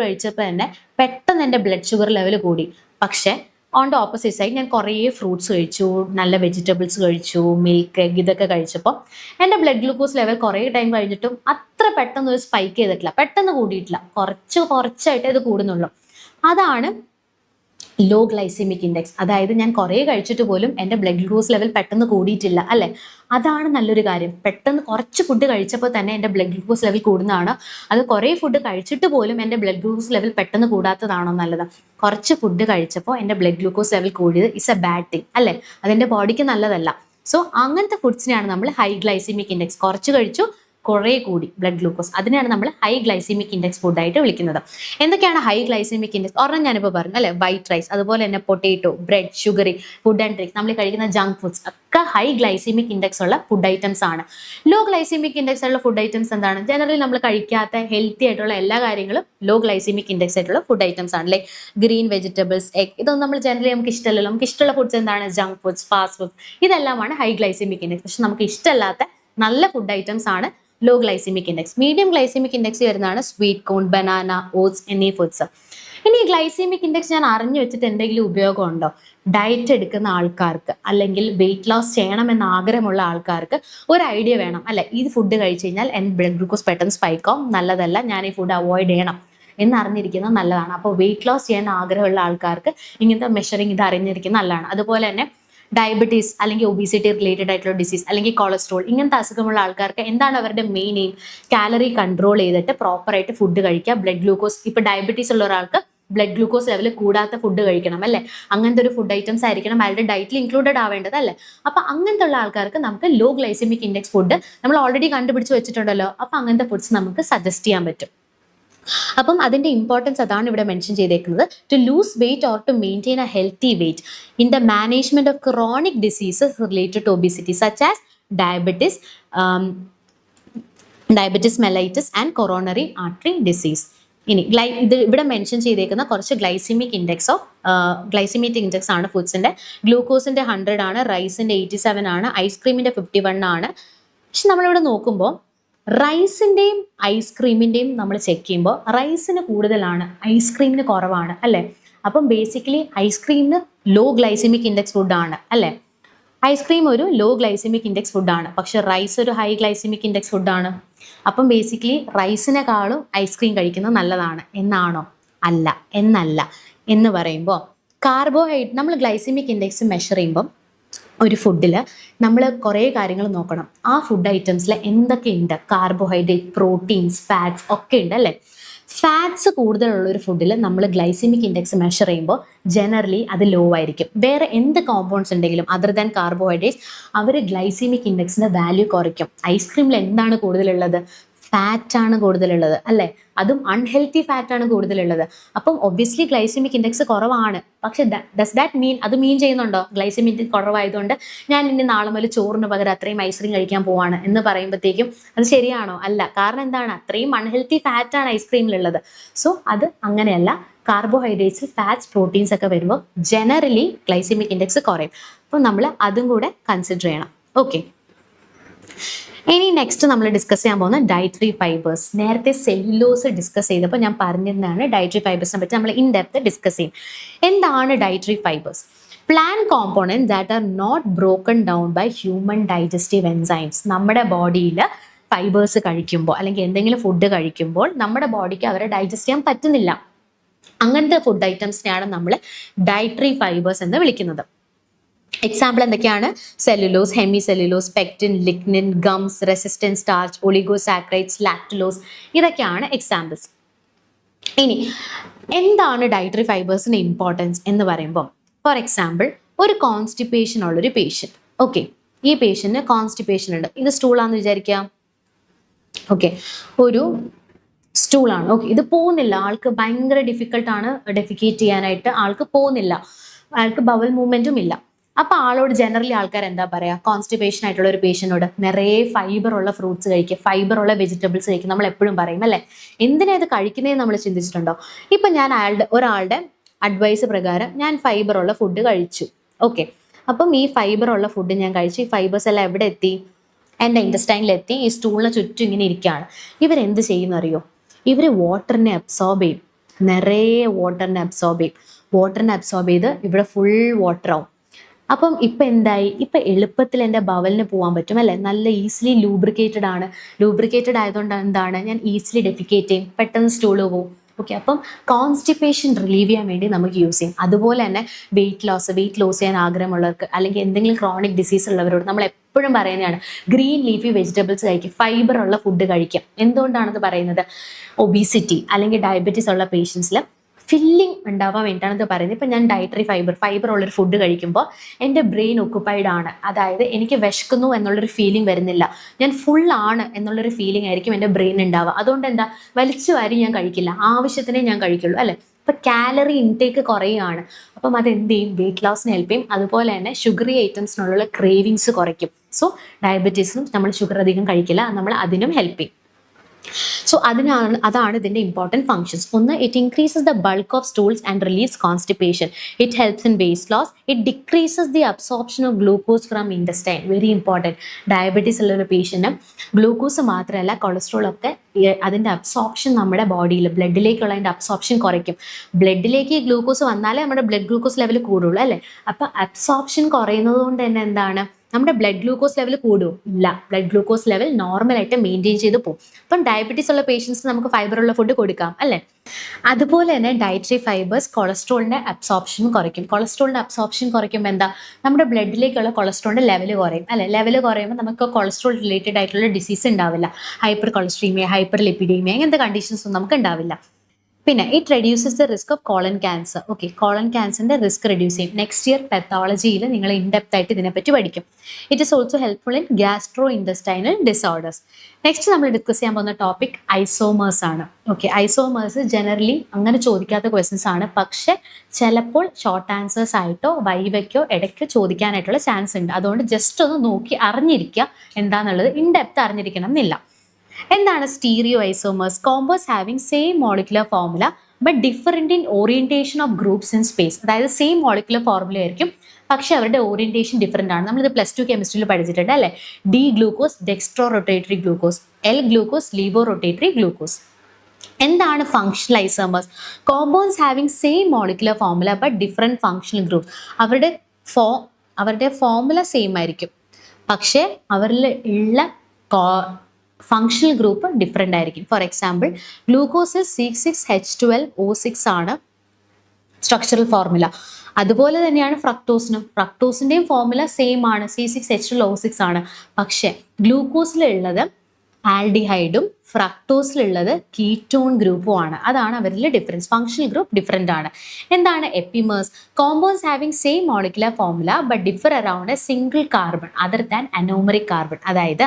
കഴിച്ചപ്പോൾ തന്നെ പെട്ടെന്ന് എൻ്റെ ബ്ലഡ് ഷുഗർ ലെവൽ കൂടി. പക്ഷേ ഓൺ ദ ഓപ്പോസിറ്റ് സൈഡ് ഞാൻ കുറേ ഫ്രൂട്ട്സ് കഴിച്ചു, നല്ല വെജിറ്റബിൾസ് കഴിച്ചു, മിൽക്ക്, എഗ് ഇതൊക്കെ കഴിച്ചപ്പോൾ എൻ്റെ ബ്ലഡ് ഗ്ലൂക്കോസ് ലെവൽ കുറേ ടൈം കഴിഞ്ഞിട്ടും അത്ര പെട്ടെന്ന് ഒരു സ്പൈക്ക് ചെയ്തിട്ടില്ല, പെട്ടെന്ന് കൂടിയിട്ടില്ല, കുറച്ചായിട്ട് ഇത് കൂടുന്നുള്ളൂ. അതാണ് ലോ ഗ്ലൈസീമിക് ഇൻഡെക്സ്. അതായത് ഞാൻ കുറേ കഴിച്ചിട്ട് പോലും എൻ്റെ ബ്ലഡ് ഗ്ലൂക്കോസ് ലെവൽ പെട്ടെന്ന് കൂടിയിട്ടില്ല, അല്ലേ? അതാണ് നല്ലൊരു കാര്യം. പെട്ടെന്ന് കുറച്ച് ഫുഡ് കഴിച്ചപ്പോൾ തന്നെ എൻ്റെ ബ്ലഡ് ഗ്ലൂക്കോസ് ലെവൽ കൂടുന്നതാണ്, അത് കുറേ ഫുഡ് കഴിച്ചിട്ട് പോലും എൻ്റെ ബ്ലഡ് ഗ്ലൂക്കോസ് ലെവൽ പെട്ടെന്ന് കൂടാത്തതാണോ നല്ലത്? കുറച്ച് ഫുഡ് കഴിച്ചപ്പോൾ എൻ്റെ ബ്ലഡ് ഗ്ലൂക്കോസ് ലെവൽ കൂടിയത് ഇസ് എ ബാഡ് തിങ്, അല്ലേ? അതെൻ്റെ ബോഡിക്ക് നല്ലതല്ല. സോ അങ്ങനത്തെ ഫുഡ്സിനെയാണ് നമ്മൾ ഹൈ ഗ്ലൈസീമിക് ഇൻഡെക്സ്. കുറച്ച് കഴിച്ചു, കുറേ കൂടി ബ്ലഡ് ഗ്ലൂക്കോസ്, അതിനെയാണ് നമ്മൾ ഹൈ ഗ്ലൈസീമിക് ഇൻഡെക്സ് ഫുഡായിട്ട് വിളിക്കുന്നത്. എന്തൊക്കെയാണ് ഹൈ ഗ്ലൈസീമിക് ഇൻഡെക്സ്? ഒരെണ്ണം ഞാനിപ്പോൾ പറഞ്ഞു, അല്ലെ? വൈറ്റ് റൈസ്, അതുപോലെ തന്നെ potato, bread, sugary food and drinks, നമ്മൾ കഴിക്കുന്ന ജങ്ക് ഫുഡ്സ് ഒക്കെ ഹൈ ഗ്ലൈസീമിക് ഇൻഡെക്സ് ഉള്ള ഫുഡ് ഐറ്റംസ് ആണ്. ലോ ഗ്ലൈസീമിക് ഇൻഡെക്സ് ഉള്ള ഫുഡ് ഐറ്റംസ് എന്താണ്? ജനറലി നമ്മൾ കഴിക്കാത്ത ഹെൽത്തി ആയിട്ടുള്ള എല്ലാ കാര്യങ്ങളും ലോ ഗ്ലൈസീമിക് ഇൻഡെക്സ് ആയിട്ടുള്ള ഫുഡ് ഐറ്റംസ് ആണ്. ലൈക്ക് ഗ്രീൻ വെജിറ്റബിൾസ്, എഗ്, ഇതൊന്നും നമ്മൾ ജനറലി നമുക്ക് ഇഷ്ടമല്ലല്ലോ. നമുക്ക് ഇഷ്ടമുള്ള ഫുഡ്സ് എന്താണ്? ജങ്ക് ഫുഡ്സ്, ഫാസ്റ്റ് ഫുഡ്സ്, ഇതെല്ലാമാണ് ഹൈ ഗ്ലൈസീമിക് ഇൻഡെക്സ്. പക്ഷെ നമുക്ക് ഇഷ്ടമല്ലാത്ത നല്ല ഫുഡ് ഐറ്റംസ് ആണ് low glycemic index. Medium glycemic index വരുന്നതാണ് സ്വീറ്റ് കോൺ, ബനാന, ഓട്സ് എന്നീ ഫുഡ്സ്. ഇനി ഗ്ലൈസീമിക് ഇൻഡെക്സ് ഞാൻ അറിഞ്ഞു വെച്ചിട്ട് എന്തെങ്കിലും ഉപയോഗമുണ്ടോ? ഡയറ്റ് എടുക്കുന്ന ആൾക്കാർക്ക് അല്ലെങ്കിൽ വെയിറ്റ് ലോസ് ചെയ്യണമെന്ന് ആഗ്രഹമുള്ള ആൾക്കാർക്ക് ഒരു ഐഡിയ വേണം, അല്ലെ? ഈ ഫുഡ് കഴിച്ചു കഴിഞ്ഞാൽ എൻ്റെ ബ്ലഡ് ഗ്ലൂക്കോസ് പെട്ടെന്ന് സ്പൈക്ക് ആവും, നല്ലതല്ല, ഞാൻ ഈ ഫുഡ് അവോയ്ഡ് ചെയ്യണം എന്നറിഞ്ഞിരിക്കുന്നത് നല്ലതാണ്. അപ്പോൾ വെയിറ്റ് ലോസ് ചെയ്യാൻ ആഗ്രഹമുള്ള ആൾക്കാർക്ക് ഇങ്ങനത്തെ മെഷറിങ് ഇത് അറിഞ്ഞിരിക്കുന്നത് നല്ലതാണ്. അതുപോലെ തന്നെ ഡയബറ്റീസ് അല്ലെങ്കിൽ ഒബീസിറ്റി റിലേറ്റഡ് ആയിട്ടുള്ള ഡിസീസ് അല്ലെങ്കിൽ കൊളസ്ട്രോൾ, ഇങ്ങനത്തെ അസുഖമുള്ള ആൾക്കാർക്ക് എന്താണ് അവരുടെ മെയിൻ എയിം? കാലറി കൺട്രോൾ ചെയ്തിട്ട് പ്രോപ്പറായിട്ട് ഫുഡ് കഴിക്കുക. ബ്ലഡ് ഗ്ലൂക്കോസ്, ഇപ്പോൾ ഡയബറ്റീസ് ഉള്ള ഒരാൾക്ക് ബ്ലഡ് ഗ്ലൂക്കോസ് ലെവൽ കൂടാത്ത ഫുഡ് കഴിക്കണം, അല്ലേ? അങ്ങനത്തെ ഒരു ഫുഡ് ഐറ്റംസ് ആയിരിക്കണം അയാളുടെ ഡയറ്റിൽ ഇൻക്ലൂഡഡ് ആവേണ്ടത്, അല്ലേ? അപ്പം അങ്ങനത്തെ ഉള്ള ആൾക്കാർക്ക് നമുക്ക് ലോ ഗ്ലൈസെമിക് ഇൻഡെക്സ് ഫുഡ് നമ്മൾ ഓൾറെഡി കണ്ടുപിടിച്ച് വെച്ചിട്ടുണ്ടല്ലോ, അപ്പം അങ്ങനത്തെ ഫുഡ്സ് നമുക്ക് സജസ്റ്റ് ചെയ്യാൻ പറ്റും. അപ്പം അതിൻ്റെ ഇമ്പോർട്ടൻസ് അതാണ് ഇവിടെ മെൻഷൻ ചെയ്തേക്കുന്നത്. To lose weight or to maintain a healthy weight in the management of chronic diseases related to obesity such as diabetes mellitus and coronary artery disease. ഇനി ഇത് ഇവിടെ മെൻഷൻ ചെയ്തേക്കുന്ന കുറച്ച് ഗ്ലൈസിമിക് ഇൻഡെക്സ് ആണ് ഫുഡ്സിന്റെ. ഗ്ലൂക്കോസിന്റെ 100 ആണ്, റൈസിന്റെ 87 ആണ്, ഐസ്ക്രീമിന്റെ 51 ആണ്. പക്ഷെ നമ്മളിവിടെ നോക്കുമ്പോൾ റൈസിൻ്റെയും ഐസ്ക്രീമിൻ്റെയും നമ്മൾ ചെക്ക് ചെയ്യുമ്പോൾ റൈസിന് കൂടുതലാണ്, ഐസ്ക്രീമിന് കുറവാണ്, അല്ലേ? അപ്പം ബേസിക്കലി ഐസ്ക്രീമിന് ലോ ഗ്ലൈസെമിക് ഇൻഡെക്സ് ഫുഡാണ്, അല്ലേ? ഐസ്ക്രീം ഒരു ലോ ഗ്ലൈസെമിക് ഇൻഡെക്സ് ഫുഡാണ്, പക്ഷെ റൈസ് ഒരു ഹൈ ഗ്ലൈസെമിക് ഇൻഡെക്സ് ഫുഡാണ്. അപ്പം ബേസിക്കലി റൈസിനെക്കാളും ഐസ്ക്രീം കഴിക്കുന്നത് നല്ലതാണ് എന്നാണോ? അല്ല, എന്നല്ല. എന്ന് പറയുമ്പോൾ നമ്മൾ ഗ്ലൈസെമിക് ഇൻഡെക്സ് മെഷർ ചെയ്യുമ്പം ഒരു ഫുഡിൽ നമ്മൾ കുറേ കാര്യങ്ങൾ നോക്കണം. ആ ഫുഡ് ഐറ്റംസിൽ എന്തൊക്കെയുണ്ട്? കാർബോഹൈഡ്രേറ്റ്, പ്രോട്ടീൻസ്, ഫാറ്റ്സ് ഒക്കെ ഉണ്ട്, അല്ലേ? ഫാറ്റ്സ് കൂടുതലുള്ള ഒരു ഫുഡിൽ നമ്മൾ ഗ്ലൈസെമിക് ഇൻഡെക്സ് മെഷർ ചെയ്യുമ്പോൾ ജനറലി അത് ലോ ആയിരിക്കും. വേറെ എന്ത് കോമ്പൗണ്ട്സ് ഉണ്ടെങ്കിലും അതർ ദാൻ കാർബോഹൈഡ്രേറ്റ്സ് അവർ ഗ്ലൈസെമിക് ഇൻഡെക്സിൻ്റെ വാല്യൂ കുറയ്ക്കും. ഐസ്ക്രീമിൽ എന്താണ് കൂടുതലുള്ളത്? ഫാറ്റാണ് കൂടുതലുള്ളത്, അല്ലേ? അതും അൺഹെൽത്തി ഫാറ്റാണ് കൂടുതലുള്ളത്. അപ്പം ഒബ്വിയസ്ലി ഗ്ലൈസെമിക് ഇൻഡെക്സ് കുറവാണ്. പക്ഷെ ഡസ് ദാറ്റ് മീൻ, അത് മീൻ ചെയ്യുന്നുണ്ടോ കുറവായതുകൊണ്ട് ഞാൻ ഇനി നാളെ മുതൽ ചോറിന് പകരം അത്രയും ഐസ്ക്രീം കഴിക്കാൻ പോവാണ് എന്ന് പറയുമ്പോഴത്തേക്കും അത് ശരിയാണോ? അല്ല. കാരണം എന്താണ്? അത്രയും അൺഹെൽത്തി ഫാറ്റാണ് ഐസ്ക്രീമിലുള്ളത്. സോ അത് അങ്ങനെയല്ല. കാർബോഹൈഡ്രേറ്റ്സ്, ഫാറ്റ്സ്, പ്രോട്ടീൻസ് ഒക്കെ വരുമ്പോൾ ജനറലി ഗ്ലൈസെമിക് ഇൻഡെക്സ് കുറയും. അപ്പം നമ്മൾ അതും കൂടെ കൺസിഡർ ചെയ്യണം. ഓക്കെ, ഇനി നെക്സ്റ്റ് നമ്മൾ ഡിസ്കസ് ചെയ്യാൻ പോകുന്ന ഡയറ്ററി ഫൈബേഴ്സ്. നേരത്തെ സെല്ലുലോസ് ഡിസ്കസ് ചെയ്തപ്പോൾ ഞാൻ പറഞ്ഞിരുന്നതാണ് ഡയറ്ററി ഫൈബേഴ്സിനെ പറ്റി നമ്മൾ ഇൻ ഡെപ്ത് ഡിസ്കസ് ചെയ്യും. എന്താണ് dietary fibres? Plant component that are not broken down by human digestive enzymes. നമ്മുടെ ബോഡിയിൽ ഫൈബേഴ്സ് കഴിക്കുമ്പോൾ അല്ലെങ്കിൽ എന്തെങ്കിലും ഫുഡ് കഴിക്കുമ്പോൾ നമ്മുടെ ബോഡിക്ക് അവരെ ഡൈജസ്റ്റ് ചെയ്യാൻ പറ്റുന്നില്ല. അങ്ങനത്തെ ഫുഡ് ഐറ്റംസിനെയാണ് നമ്മൾ ഡയറ്ററി ഫൈബേഴ്സ് എന്ന് വിളിക്കുന്നത്. എക്സാമ്പിൾ എന്തൊക്കെയാണ്? Cellulose, hemicellulose, pectin, lignin, gums, resistance starch, oligosaccharides, lactulose, ഇതൊക്കെയാണ് എക്സാമ്പിൾസ്. ഇനി എന്താണ് ഡയറ്ററി ഫൈബേഴ്സിന്റെ ഇമ്പോർട്ടൻസ് എന്ന് പറയുമ്പോൾ, ഫോർ എക്സാമ്പിൾ ഒരു കോൺസ്റ്റിപ്പേഷൻ ഉള്ളൊരു പേഷ്യൻറ്റ്, ഓക്കെ, ഈ പേഷ്യന്റിന് കോൺസ്റ്റിപ്പേഷൻ ഉണ്ട്, ഇത് സ്റ്റൂളാന്ന് വിചാരിക്കാം, ഓക്കെ, ഒരു സ്റ്റൂളാണ്, ഓക്കെ, ഇത് പോകുന്നില്ല, ആൾക്ക് ഭയങ്കര ഡിഫിക്കൽട്ടാണ് ഡെഫിക്കേറ്റ് ചെയ്യാനായിട്ട്, ആൾക്ക് പോകുന്നില്ല, ആൾക്ക് ബവൽ മൂവ്മെന്റും ഇല്ല. അപ്പൊ ആളോട് ജനറലി ആൾക്കാർ എന്താ പറയാ, കോൺസ്റ്റിപ്പേഷൻ ആയിട്ടുള്ള ഒരു പേഷ്യനോട് നിറയെ ഫൈബർ ഉള്ള ഫ്രൂട്ട്സ് കഴിക്കുക, ഫൈബർ ഉള്ള വെജിറ്റബിൾസ് കഴിക്കുക, നമ്മൾ എപ്പോഴും പറയും അല്ലേ. എന്തിനാ ഇത് കഴിക്കുന്നതെന്ന് നമ്മൾ ചിന്തിച്ചിട്ടുണ്ടോ? ഇപ്പൊ ഞാൻ ഒരാളുടെ അഡ്വൈസ് പ്രകാരം ഞാൻ ഫൈബർ ഉള്ള ഫുഡ് കഴിച്ചു, ഓക്കെ, അപ്പം ഈ ഫൈബർ ഉള്ള ഫുഡ് ഞാൻ കഴിച്ചു, ഈ ഫൈബേഴ്സ് എല്ലാം എവിടെ എത്തി? എൻ്റെ ഇൻറ്റസ്റ്റൈനിലെത്തി, ഈ സ്റ്റൂളിന് ചുറ്റും ഇങ്ങനെ ഇരിക്കുകയാണ്. ഇവരെന്ത് ചെയ്യുന്നറിയോ? ഇവർ വാട്ടറിനെ അബ്സോർബ് ചെയ്യും, നിറയെ വാട്ടറിനെ അബ്സോർബ് ചെയ്യും. വാട്ടറിനെ അബ്സോർബ് ചെയ്ത് ഇവിടെ ഫുൾ വാട്ടർ ആവും. അപ്പം ഇപ്പം എന്തായി? ഇപ്പം എളുപ്പത്തിൽ എൻ്റെ ബവലിന് പോകാൻ പറ്റും അല്ലേ, നല്ല ഈസിലി ലൂബ്രിക്കേറ്റഡ് ആണ്. ലൂബ്രിക്കേറ്റഡ് ആയതുകൊണ്ട് എന്താണ്, ഞാൻ ഈസിലി ഡെഫിക്കേറ്റ് ചെയ്യും, പെട്ടെന്ന് സ്റ്റൂള് പോകും, ഓക്കെ. അപ്പം കോൺസ്റ്റിപ്പേഷൻ റിലീവ് ചെയ്യാൻ വേണ്ടി നമുക്ക് യൂസ് ചെയ്യും. അതുപോലെ തന്നെ വെയിറ്റ് ലോസ് ചെയ്യാൻ ആഗ്രഹമുള്ളവർക്ക് അല്ലെങ്കിൽ എന്തെങ്കിലും ക്രോണിക് ഡിസീസ് ഉള്ളവരോട് നമ്മൾ എപ്പോഴും പറയുന്നതാണ്, ഗ്രീൻ ലീഫി വെജിറ്റബിൾസ് കഴിക്കുക, ഫൈബർ ഉള്ള ഫുഡ് കഴിക്കുക. എന്തുകൊണ്ടാണെന്ന് പറയുന്നത്? ഒബീസിറ്റി അല്ലെങ്കിൽ ഡയബറ്റീസ് ഉള്ള പേഷ്യൻസിൽ ഫില്ലിംഗ് ഉണ്ടാവാൻ വേണ്ടിയിട്ടാണ് ഇത് പറയുന്നത്. ഇപ്പം ഞാൻ ഡയറ്ററി ഫൈബർ ഉള്ളൊരു ഫുഡ് കഴിക്കുമ്പോൾ എൻ്റെ ബ്രെയിൻ ഒക്കുപ്പൈഡ് ആണ്, അതായത് എനിക്ക് വിശക്കുന്നു എന്നുള്ളൊരു ഫീലിംഗ് വരുന്നില്ല, ഞാൻ ഫുൾ ആണ് എന്നുള്ളൊരു ഫീലിംഗ് ആയിരിക്കും എൻ്റെ ബ്രെയിൻ ഉണ്ടാവുക. അതുകൊണ്ട് എന്താ, വലിച്ചു വാരി ഞാൻ കഴിക്കില്ല, ആവശ്യത്തിനേ ഞാൻ കഴിക്കുള്ളൂ അല്ലേ. ഇപ്പം കാലറി ഇൻടേക്ക് കുറയുകയാണ്, അപ്പം അത് എന്ത് ചെയ്യും? വെയിറ്റ് ലോസിന് ഹെൽപ്പ് ചെയ്യും. അതുപോലെ തന്നെ ഷുഗറി ഐറ്റംസിനുള്ള ക്രേവിങ്സ് കുറയ്ക്കും. സോ ഡയബറ്റീസിനും നമ്മൾ ഷുഗർ അധികം കഴിക്കില്ല, നമ്മൾ അതിനും ഹെൽപ്പ് ചെയ്യും. സോ അതാണ് ഇതിൻ്റെ ഇമ്പോർട്ടൻറ്റ് ഫങ്ഷൻസ്. ഒന്ന്, it increases the bulk of stools and relieves constipation. It helps in weight loss. It decreases the absorption of glucose from intestine. Very important. Diabetes ഉള്ളൊരു പേഷ്യൻറ്റ് ഗ്ലൂക്കോസ് മാത്രമല്ല കൊളസ്ട്രോളൊക്കെ അതിൻ്റെ absorption നമ്മുടെ ബോഡിയിൽ ബ്ലഡിലേക്കുള്ള അതിൻ്റെ അബ്സോർപ്ഷൻ കുറയ്ക്കും. ബ്ലഡിലേക്ക് glucose വന്നാലേ നമ്മുടെ ബ്ലഡ് ഗ്ലൂക്കോസ് ലെവൽ കൂടുള്ളൂ അല്ലേ. അപ്പോൾ അബ്സോർപ്ഷൻ കുറയുന്നത് കൊണ്ട് തന്നെ എന്താണ്, നമ്മുടെ ബ്ലഡ് ഗ്ലൂക്കോസ് ലെവൽ കൂടുമോ? ഇല്ല, ബ്ലഡ് ഗ്ലൂക്കോസ് ലെവൽ നോർമലായിട്ട് മെയിൻറ്റെയിൻ ചെയ്ത് പോകും. അപ്പം ഡയബറ്റീസ് ഉള്ള പേഷ്യൻസിന് നമുക്ക് ഫൈബറുള്ള ഫുഡ് കൊടുക്കാം അല്ലേ. അതുപോലെ തന്നെ ഡയറ്ററി ഫൈബേഴ്സ് കൊളസ്ട്രോളിൻ്റെ അബ്സോർപ്ഷൻ കുറയ്ക്കും. കൊളസ്ട്രോളിൻ്റെ അബ്സോർപ്ഷൻ കുറയ്ക്കുമ്പോൾ എന്താ, നമ്മുടെ ബ്ലഡിലേക്കുള്ള കൊളസ്ട്രോളിൻ്റെ ലെവൽ കുറയും അല്ലേ. ലെവൽ കുറയുമ്പോൾ നമുക്ക് കൊളസ്ട്രോൾ റിലേറ്റഡ് ആയിട്ടുള്ള ഡിസീസ് ഉണ്ടാവില്ല. ഹൈപ്പർ കൊളസ്ട്രീമിയ, ഹൈപ്പർ ലിപ്പിഡീമിയ, അങ്ങനത്തെ കണ്ടീഷൻസ് ഒന്നും നമുക്ക് ഉണ്ടാവില്ല. പിന്നെ it reduces the risk of colon cancer. Okay, colon ക്യാൻസറിൻ്റെ റിസ്ക് റെഡ്യൂസ് ചെയ്യും. നെക്സ്റ്റ് ഇയർ പെത്തോളജിയിൽ നിങ്ങൾ ഇൻഡെപ്ത് ആയിട്ട് ഇതിനെപ്പറ്റി പഠിക്കും. It is also helpful in gastrointestinal disorders. Next നമ്മൾ ഡിസ്കസ് ചെയ്യാൻ പോകുന്ന ടോപ്പിക് ഐസോമേഴ്സ് ആണ്. ഓക്കെ, ഐസോമേഴ്സ് ജനറലി അങ്ങനെ ചോദിക്കാത്ത ക്വസ്റ്റ്യൻസ് ആണ്, പക്ഷെ ചിലപ്പോൾ ഷോർട്ട് ആൻസേഴ്സ് ആയിട്ടോ വൈവയ്ക്കോ ഇടയ്ക്ക് ചോദിക്കാനായിട്ടുള്ള ചാൻസ് ഉണ്ട്. അതുകൊണ്ട് ജസ്റ്റ് ഒന്ന് നോക്കി അറിഞ്ഞിരിക്കുക എന്താണെന്നുള്ളത്, ഇൻഡെപ്ത് അറിഞ്ഞിരിക്കണം എന്നില്ല. എന്താണ് stereo isomers? Combos having same molecular formula but different in orientation of groups in space. അതായത് സെയിം മോളിക്കുലർ ഫോർമുല ആയിരിക്കും, പക്ഷേ അവരുടെ ഓറിയന്റേഷൻ ഡിഫറെൻ്റ് ആണ്. നമ്മളിത് +2 കെമിസ്ട്രിയിൽ പഠിച്ചിട്ടുണ്ട് അല്ലേ. D glucose dextrorotatory glucose, L glucose levorotatory glucose. എന്താണ് functional isomers? Compounds having same molecular formula but different functional group. അവരുടെ ഫോർമുല സെയിം ആയിരിക്കും, പക്ഷേ അവരിൽ ഉള്ള ഫങ്ഷണൽ ഗ്രൂപ്പ് ഡിഫറെൻ്റ് ആയിരിക്കും. ഫോർ എക്സാമ്പിൾ, ഗ്ലൂക്കോസിൽ C6H12O6 ആണ് സ്ട്രക്ചറൽ ഫോർമുല. അതുപോലെ തന്നെയാണ് ഫ്രക്ടോസിൻ്റെയും ഫോർമുല സെയിം ആണ്, C6H12O6 ആണ്. പക്ഷേ ഗ്ലൂക്കോസിലുള്ളത് ആൽഡിഹൈഡും ഫ്രക്ടോസിലുള്ളത് കീറ്റോൺ ഗ്രൂപ്പും ആണ്. അതാണ് അവരിൽ ഡിഫറൻസ്. ഫങ്ഷണൽ ഗ്രൂപ്പ് ഡിഫറെൻ്റ് ആണ്. എന്താണ് epimers? Compounds having same molecular formula but differ around a single carbon other than anomeric carbon. അതായത്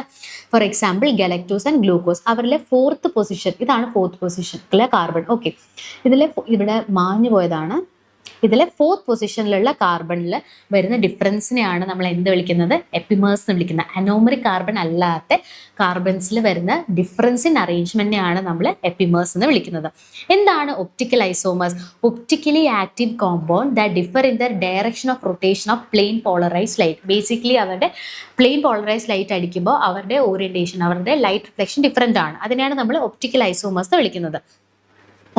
for example galactose and glucose, അവരിലെ 4th പൊസിഷൻ, ഇതാണ് 4th പൊസിഷനിലെ കാർബൺ. ഓക്കെ, ഇവിടെ മാഞ്ഞു പോയതാണ്. ഇതിലെ 4th പൊസിഷനിലുള്ള കാർബണിൽ വരുന്ന ഡിഫറൻസിനെയാണ് നമ്മൾ എന്ത് വിളിക്കുന്നത്? എപ്പിമേഴ്സ് എന്ന് വിളിക്കുന്നത്. അനോമറിക് കാർബൺ അല്ലാത്ത കാർബൺസിൽ വരുന്ന ഡിഫറൻസ് ഇൻ അറേഞ്ച്മെന്റിനെയാണ് നമ്മൾ എപ്പിമേഴ്സ് എന്ന് വിളിക്കുന്നത്. എന്താണ് optical isomers? Optically active compound that differ in the direction of rotation of plane polarised light. Basically അവരുടെ പ്ലെയിൻ പോളറൈസ്ഡ് ലൈറ്റ് അടിക്കുമ്പോൾ അവരുടെ ഓറിയന്റേഷൻ, അവരുടെ ലൈറ്റ് റിഫ്ലക്ഷൻ ഡിഫറെൻ്റ് ആണ്. അതിനെയാണ് നമ്മൾ ഒപ്റ്റിക്കൽ ഐസോമേഴ്സ് എന്ന് വിളിക്കുന്നത്.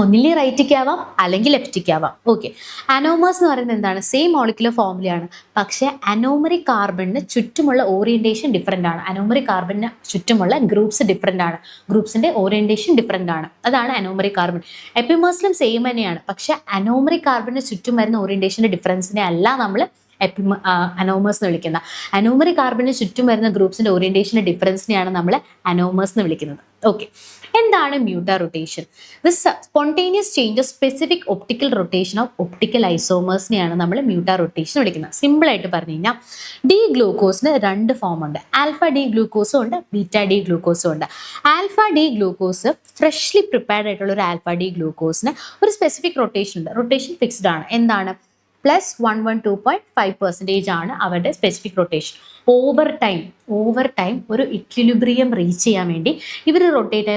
ഒന്നില്ലേ റൈറ്റിക്ക് ആവാം അല്ലെങ്കിൽ ലെഫ്റ്റിക്ക് ആവാം. ഓക്കെ. അനോമേഴ്സ് എന്ന് പറയുന്നത് എന്താണ്? സെയിം മോളിക്കുലർ ഫോമിലാണ്, പക്ഷേ അനോമറിക് കാർബണിന് ചുറ്റുമുള്ള ഓറിയന്റേഷൻ ഡിഫറെൻ്റ് ആണ്. അനോമറിക് കാർബണിന് ചുറ്റുമുള്ള ഗ്രൂപ്പ്സ് ഡിഫറെൻ്റ് ആണ്, ഗ്രൂപ്പ്സിന്റെ ഓറിയന്റേഷൻ ഡിഫറെൻ്റ് ആണ്. അതാണ് അനോമറിക് കാർബൺ. എപ്പിമേഴ്സിലും സെയിം തന്നെയാണ്, പക്ഷേ അനോമറിക് കാർബണിന് ചുറ്റും വരുന്ന ഓറിയന്റേഷന്റെ ഡിഫറൻസിനെ അല്ല നമ്മൾ അനോമേഴ്സ് എന്ന് വിളിക്കുന്നത്. അനോമറിക് കാർബണിന് ചുറ്റും വരുന്ന ഗ്രൂപ്പ്സിന്റെ ഓറിയന്റേഷന്റെ ഡിഫറൻസിനെയാണ് നമ്മൾ അനോമേഴ്സ് എന്ന് വിളിക്കുന്നത്. ഓക്കെ. എന്താണ് mutarotation? This spontaneous change of specific optical rotation of optical ഐസോമേഴ്സിനെയാണ് നമ്മൾ മ്യൂട്ടാ റൊട്ടേഷൻ വിളിക്കുന്നത്. സിമ്പിൾ ആയിട്ട് പറഞ്ഞു കഴിഞ്ഞാൽ ഡി ഗ്ലൂക്കോസിന് രണ്ട് ഫോം ഉണ്ട്. ആൽഫ ഡി ഗ്ലൂക്കോസും ഉണ്ട്, ബീറ്റ ഡി ഗ്ലൂക്കോസും ഉണ്ട്. Alpha D glucose freshly prepared ആയിട്ടുള്ള ഒരു ആൽഫ ഡി ഗ്ലൂക്കോസിന് ഒരു സ്പെസിഫിക് റൊട്ടേഷൻ ഉണ്ട്. റൊട്ടേഷൻ ഫിക്സ്ഡ് ആണ്. എന്താണ്? +112.5% ആണ് അവരുടെ സ്പെസിഫിക് റൊട്ടേഷൻ. ഓവർ ടൈം ഒരു ഇക്വിലിബ്രിയം റീച്ച് ചെയ്യാൻ വേണ്ടി ഇവർ റൊട്ടേറ്റ്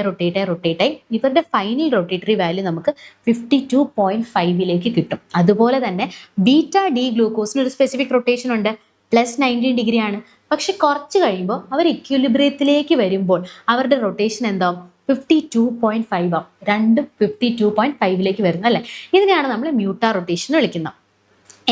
ആയി ഇവരുടെ ഫൈനൽ റൊട്ടേറ്ററി വാല്യൂ നമുക്ക് 52.5 കിട്ടും. അതുപോലെ തന്നെ ബീറ്റ ഡി ഗ്ലൂക്കോസിന് ഒരു സ്പെസിഫിക് റൊട്ടേഷൻ ഉണ്ട്, +19 ഡിഗ്രി ആണ്. പക്ഷെ കുറച്ച് കഴിയുമ്പോൾ അവർ ഇക്വിലിബ്രിയത്തിലേക്ക് വരുമ്പോൾ അവരുടെ റൊട്ടേഷൻ എന്താവും? 52.5 ആവും. രണ്ടും 52.5 വരുന്നു അല്ലേ? ഇതിനെയാണ് നമ്മൾ മ്യൂട്ടാ റൊട്ടേഷൻ വിളിക്കുന്നത്.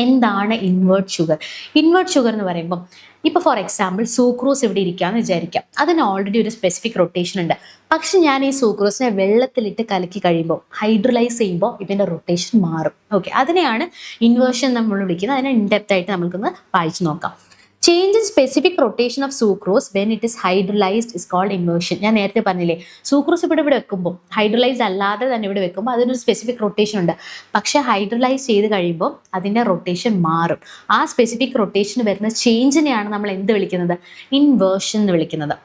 എന്താണ് ഇൻവേർട്ട് ഷുഗർ? ഇൻവേർട്ട് ഷുഗർ എന്ന് പറയുമ്പോൾ ഇപ്പോൾ ഫോർ എക്സാമ്പിൾ സൂക്രോസ് ഇവിടെ ഇരിക്കാമെന്ന് വിചാരിക്കാം. അതിന് ഓൾറെഡി ഒരു സ്പെസിഫിക് റൊട്ടേഷൻ ഉണ്ട്. പക്ഷെ ഞാൻ ഈ സൂക്രോസിനെ വെള്ളത്തിലിട്ട് കലക്കി കഴിയുമ്പോൾ ഹൈഡ്രലൈസ് ചെയ്യുമ്പോൾ ഇതിൻ്റെ റൊട്ടേഷൻ മാറും. ഓക്കെ, അതിനെയാണ് ഇൻവേർഷൻ നമ്മൾ വിളിക്കുന്നത്. അതിനെ ഇൻഡെപ്ത് ആയിട്ട് നമുക്കൊന്ന് വായിച്ചു നോക്കാം. Change in specific rotation of sucrose when it is hydrolysed is called inversion. ഞാൻ നേരത്തെ പറഞ്ഞില്ലേ, സൂക്രോസ് ഇവിടെ വെക്കുമ്പോൾ ഹൈഡ്രലൈസ് അല്ലാതെ തന്നെ ഇവിടെ വെക്കുമ്പോൾ അതിനൊരു സ്പെസിഫിക് റൊട്ടേഷൻ ഉണ്ട്. പക്ഷേ ഹൈഡ്രലൈസ് ചെയ്ത് കഴിയുമ്പോൾ അതിൻ്റെ റൊട്ടേഷൻ മാറും. ആ സ്പെസിഫിക് റൊട്ടേഷൻ വരുന്ന ചേഞ്ചിനെയാണ് നമ്മൾ എന്ത് വിളിക്കുന്നത്? ഇൻവേർഷൻ എന്ന് വിളിക്കുന്നത്.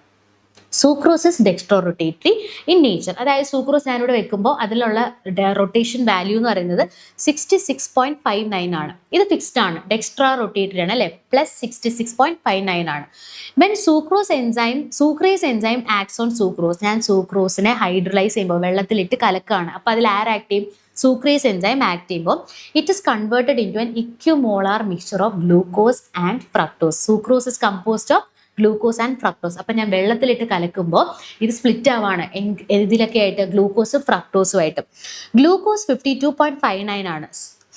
Sucrose is dextro rotatory in nature. അതായത് സൂക്രോസ് ഞാനിവിടെ വെക്കുമ്പോൾ അതിലുള്ള റൊട്ടേഷൻ വാല്യൂ എന്ന് പറയുന്നത് 66.59 ആണ്. ഇത് ഫിക്സ്ഡ് ആണ്, ഡെക്സ്ട്രാ റൊട്ടേറ്ററി ആണ് അല്ലേ? +66.59 ആണ്. When സൂക്രേസ് enzyme acts on sucrose, ഞാൻ സൂക്രോസിനെ ഹൈഡ്രലൈസ് ചെയ്യുമ്പോൾ വെള്ളത്തിലിട്ട് കലക്കാണ്. അപ്പോൾ അതിൽ ആക്ട് ചെയ്യും? സൂക്രേസ് എൻസൈം ആക്ട് ചെയ്യുമ്പോൾ it is converted into an equimolar mixture of glucose and fructose. Sucrose is composed of glucose and fructose. അപ്പം ഞാൻ വെള്ളത്തിലിട്ട് കലക്കുമ്പോൾ ഇത് സ്പ്ലിറ്റ് ആവാണ് ഇതിലൊക്കെ ആയിട്ട്, ഗ്ലൂക്കോസും ഫ്രക്ടോസും ആയിട്ട്. ഗ്ലൂക്കോസ് 52.59 ആണ്,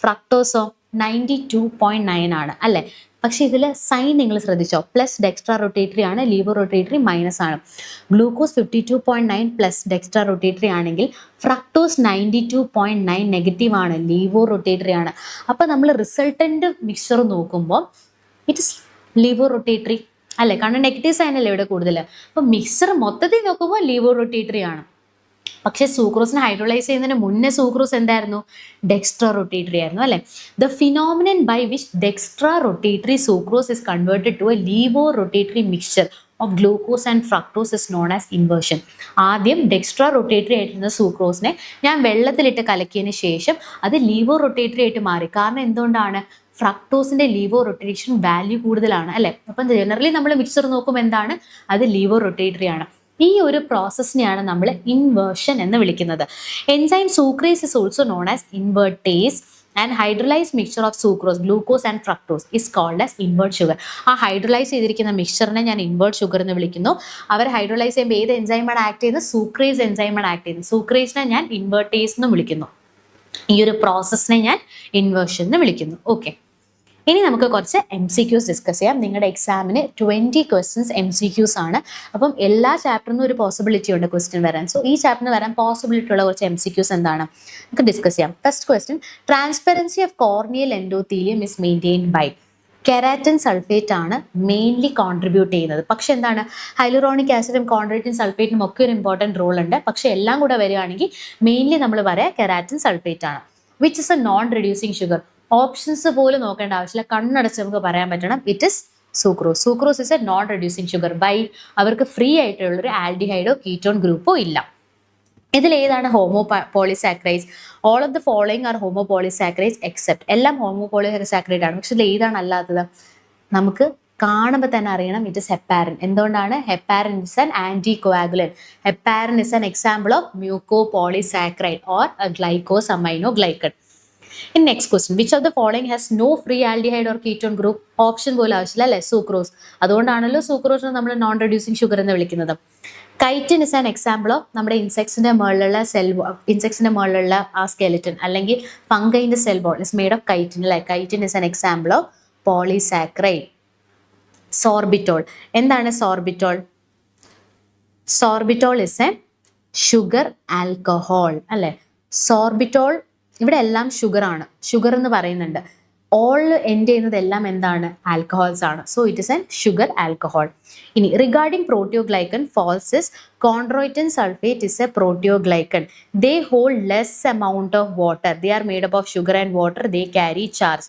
ഫ്രക്ടോസോ 92.9 ആണ് അല്ലേ? പക്ഷെ ഇതിൽ സൈൻ നിങ്ങൾ ശ്രദ്ധിച്ചോ? പ്ലസ് ഡെക്സ്ട്രാ റൊട്ടേറ്ററി ആണ്, ലീവോ റൊട്ടേറ്ററി മൈനസ് ആണ്. ഗ്ലൂക്കോസ് 52.9 പ്ലസ് ഡെക്സ്ട്രാ റൊട്ടേറ്ററി ആണെങ്കിൽ ഫ്രക്ടോസ് 92.9 നെഗറ്റീവ് ആണ്, ലീവോ റൊട്ടേറ്ററി ആണ്. അപ്പം നമ്മൾ റിസൾട്ടൻ്റ് മിക്സ്ചർ നോക്കുമ്പോൾ ഇറ്റ് ഇസ് ലീവോ റൊട്ടേറ്ററി അല്ലേ? കാരണം നെഗറ്റീവ് സൈൻ അല്ലേ ഇവിടെ കൂടുതൽ. അപ്പം മിക്സർ മൊത്തത്തിൽ നോക്കുമ്പോൾ ലീവോ റൊട്ടേറ്ററി ആണ്. പക്ഷേ സൂക്രോസിനെ ഹൈഡ്രോളൈസ് ചെയ്യുന്നതിന് മുന്നേ സൂക്രോസ് എന്തായിരുന്നു? ഡെക്സ്ട്രാ റൊട്ടേറ്ററി ആയിരുന്നു അല്ലേ? The phenomenon by which dextrorotatory sucrose is converted to a levorotatory mixture of glucose and fructose is known as inversion. ആദ്യം ഡെക്സ്ട്രാ റൊട്ടേറ്ററി ആയിരുന്ന സൂക്രോസിനെ ഞാൻ വെള്ളത്തിലിട്ട് കലക്കിയതിന് ശേഷം അത് ലീവോ റൊട്ടേറ്ററി ആയിട്ട് മാറി. കാരണം എന്തുകൊണ്ടാണ്? ഫ്രക്ടോസിന്റെ ലീവോ റൊട്ടേഷൻ വാല്യൂ കൂടുതലാണ് അല്ലേ? അപ്പം ജനറലി നമ്മൾ മിക്സർ നോക്കുമ്പോൾ എന്താണ്? അത് ലീവോ റൊട്ടേറ്ററി ആണ്. ഈ ഒരു പ്രോസസ്സിനെയാണ് നമ്മൾ ഇൻവേർഷൻ എന്ന് വിളിക്കുന്നത്. Enzyme sucrase is also known as invertase and hydrolysed mixture of sucrose, glucose and fructose is called as invert sugar. ആ ഹൈഡ്രലൈസ് ചെയ്തിരിക്കുന്ന മിക്സ്ചറിനെ ഞാൻ ഇൻവേർട്ട് ഷുഗർ എന്ന് വിളിക്കുന്നു. അവർ ഹൈഡ്രലൈസ് ചെയ്യുമ്പോൾ ഏത് എൻസൈമാണ് ആക്ട് ചെയ്യുന്നത്? സൂക്രേസ് എൻസൈമാണ് ആക്ട് ചെയ്യുന്നത്. സൂക്രേസിനെ ഞാൻ ഇൻവേർട്ടേസ് എന്ന് വിളിക്കുന്നു. ഈ ഒരു പ്രോസസ്സിനെ ഞാൻ ഇൻവേർഷൻ എന്ന് വിളിക്കുന്നു. ഓക്കെ, ഇനി നമുക്ക് കുറച്ച് MCQs ഡിസ്കസ് ചെയ്യാം. നിങ്ങളുടെ എക്സാമിന് 20 ക്വസ്റ്റ്യൻസ് MCQs ആണ്. അപ്പം എല്ലാ ചാപ്റ്ററിനും ഒരു പോസിബിലിറ്റി ഉണ്ട് ക്വസ്റ്റ്യൻ വരാൻ. സോ ഈ ചാപ്റ്ററിന് വരാൻ പോസിബിലിറ്റി ഉള്ള കുറച്ച് MCQs എന്താണ് നമുക്ക് ഡിസ്കസ് ചെയ്യാം. First question, transparency of corneal endothelium is maintained by. Keratin sulphate ആണ് മെയിൻലി കോൺട്രിബ്യൂട്ട് ചെയ്യുന്നത്. പക്ഷെ എന്താണ്? ഹൈലൂറോണിക് ആസിഡും കോൺട്രേറ്റിൻ സൾഫേറ്റിനും ഒക്കെ ഒരു ഇമ്പോർട്ടൻറ്റ് റോൾ ഉണ്ട്. പക്ഷെ എല്ലാം കൂടെ വരികയാണെങ്കിൽ മെയിൻലി നമ്മൾ പറയാം കെരാറ്റിൻ സൾഫേറ്റ് ആണ്. Which is a non reducing sugar. Options പോലും നോക്കേണ്ട ആവശ്യമില്ല, കണ്ണടച്ച് നമുക്ക് പറയാൻ പറ്റണം, it is sucrose. Sucrose is a non reducing sugar. By അവർക്ക് ഫ്രീ ആയിട്ടുള്ളൊരു ആൽഡിഹൈഡോ കീറ്റോൺ ഗ്രൂപ്പോ ഇല്ല. ഇതിൽ ഏതാണ് homo polysaccharides? All of the following are homo polysaccharides except. എല്ലാം ഹോമോ പോളിസാക്രൈഡ് ആണ്. പക്ഷെ ഇതിൽ ഏതാണ് അല്ലാത്തത്? നമുക്ക് കാണുമ്പോൾ തന്നെ അറിയണം, ഇറ്റ് ഇസ് ഹെപ്പാരിൻ. എന്തുകൊണ്ടാണ്? Heparin is an anti കോആഗുലൻ. Heparin is an example of mucopolysaccharide or glycosaminoglycan. In next question, which of the following has no free aldehyde or ketone group? Option പോലും ആവശ്യമില്ല അല്ലേ, sucrose. അതുകൊണ്ടാണല്ലോ സൂക്രോസിനെ നമ്മൾ non reducing sugar എന്ന് വിളിക്കുന്നത്. Chitin is an example of നമ്മുടെ ഇൻസെക്ട്സിന്റെ മുകളിലുള്ള ഇൻസെക്ട്സിന്റെ മുകളിലുള്ള ആ സ്കെലിറ്റൻ അല്ലെങ്കിൽ ഫംഗൈന്റെ cell wall is made of chitin അല്ലേ. Chitin is an example of polysaccharide. Sorbitol, എന്താണ് sorbitol? Sorbitol is a sugar alcohol അല്ലെ. സോർബിറ്റോൾ, ഇവിടെ എല്ലാം ഷുഗർ ആണ്, ഷുഗർ എന്ന് പറയുന്നുണ്ട്. ഓൾ എൻഡ് ചെയ്യുന്നത് എല്ലാം എന്താണ്? ആൽക്കഹോൾസ് ആണ്. So it is N sugar alcohol. ഇനി regarding പ്രോട്ടിയോഗ്ലൈക്കൺ, false is chondroitin sulfate is a proteoglycan. They hold less amount of water. They are made up of sugar and water. They carry charge.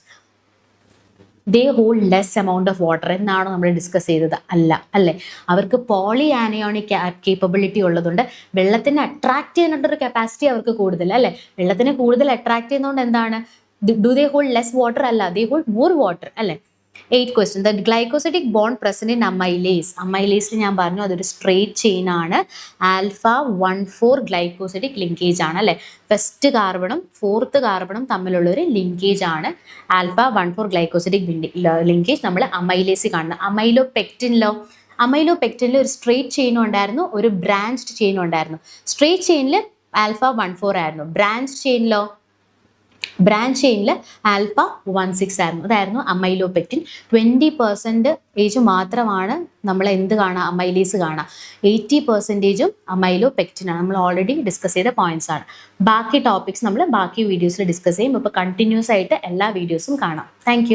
They hold less amount of water എന്നാണ് നമ്മൾ discuss ചെയ്തത്. അല്ല അല്ലേ, അവർക്ക് poly anionic capability ഉള്ളതുകൊണ്ട് വെള്ളത്തിനെ attract ചെയ്യാനുള്ളൊരു capacity അവർക്ക് കൂടുതൽ അല്ലേ. വെള്ളത്തിനെ കൂടുതൽ അട്രാക്ട് ചെയ്യുന്നതുകൊണ്ട് എന്താണ്? Do they hold less water? അല്ല, ദേ ഹോൾഡ് മോർ വാട്ടർ അല്ലേ. 8th question, the glycosidic bond present in amylase. അമൈലേസിൽ ഞാൻ പറഞ്ഞു അതൊരു സ്ട്രേറ്റ് ചെയിൻ ആണ്. ആൽഫ 1,4 ഗ്ലൈക്കോസിഡിക് ലിങ്കേജ് ആണ് അല്ലെ. ഫസ്റ്റ് കാർബണും ഫോർത്ത് കാർബണും തമ്മിലുള്ള ഒരു ലിങ്കേജ് ആണ് ആൽഫ 1,4 ഗ്ലൈക്കോസിഡിക് ലിങ്കേജ്. നമ്മൾ അമൈലേസിൽ കാണുന്നത്. അമൈലോപെക്റ്റിനിൽ ഒരു സ്ട്രേറ്റ് ചെയിനും ഉണ്ടായിരുന്നു, ഒരു ബ്രാഞ്ച്ഡ് ചെയിനും ഉണ്ടായിരുന്നു. സ്ട്രേറ്റ് ചെയിനിൽ ആൽഫ 1,4 ആയിരുന്നു, ബ്രാഞ്ച് ചെയിനിൽ ആൽഫ 1,6 ആയിരുന്നു. അതായിരുന്നു അമൈലോപെക്റ്റിൻ. 20% മാത്രമാണ് നമ്മൾ എന്ത് കാണുക? അമൈലേസ് കാണുക. 80% അമൈലോപെക്റ്റിൻ ആണ്. നമ്മൾ ഓൾറെഡി ഡിസ്കസ് ചെയ്ത പോയിന്റ്സ് ആണ്. ബാക്കി ടോപ്പിക്സ് നമ്മൾ ബാക്കി വീഡിയോസിൽ ഡിസ്കസ് ചെയ്യും. ഇപ്പോൾ കണ്ടിന്യൂസ് ആയിട്ട് എല്ലാ വീഡിയോസും കാണാം. താങ്ക്